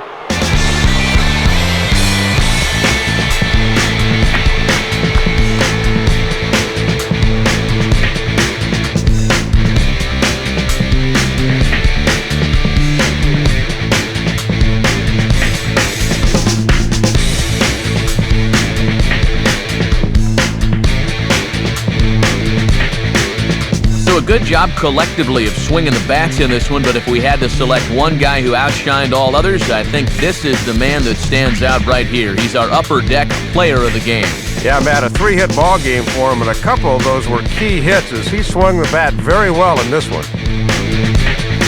A good job collectively of swinging the bats in this one, but if we had to select one guy who outshined all others, I think this is the man that stands out right here. He's our upper deck player of the game. Yeah, Matt, a 3-hit ball game for him, and a couple of those were key hits as he swung the bat very well in this one.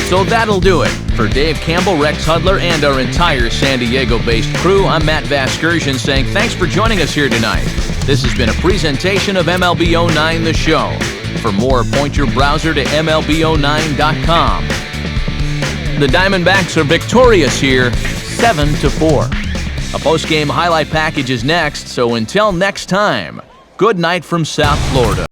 So that'll do it. For Dave Campbell, Rex Hudler, and our entire San Diego-based crew, I'm Matt Vasgersian saying thanks for joining us here tonight. This has been a presentation of MLB 09 The Show. For more, point your browser to MLB09.com. The Diamondbacks are victorious here, 7-4. A post-game highlight package is next, so until next time, good Good night from South Florida.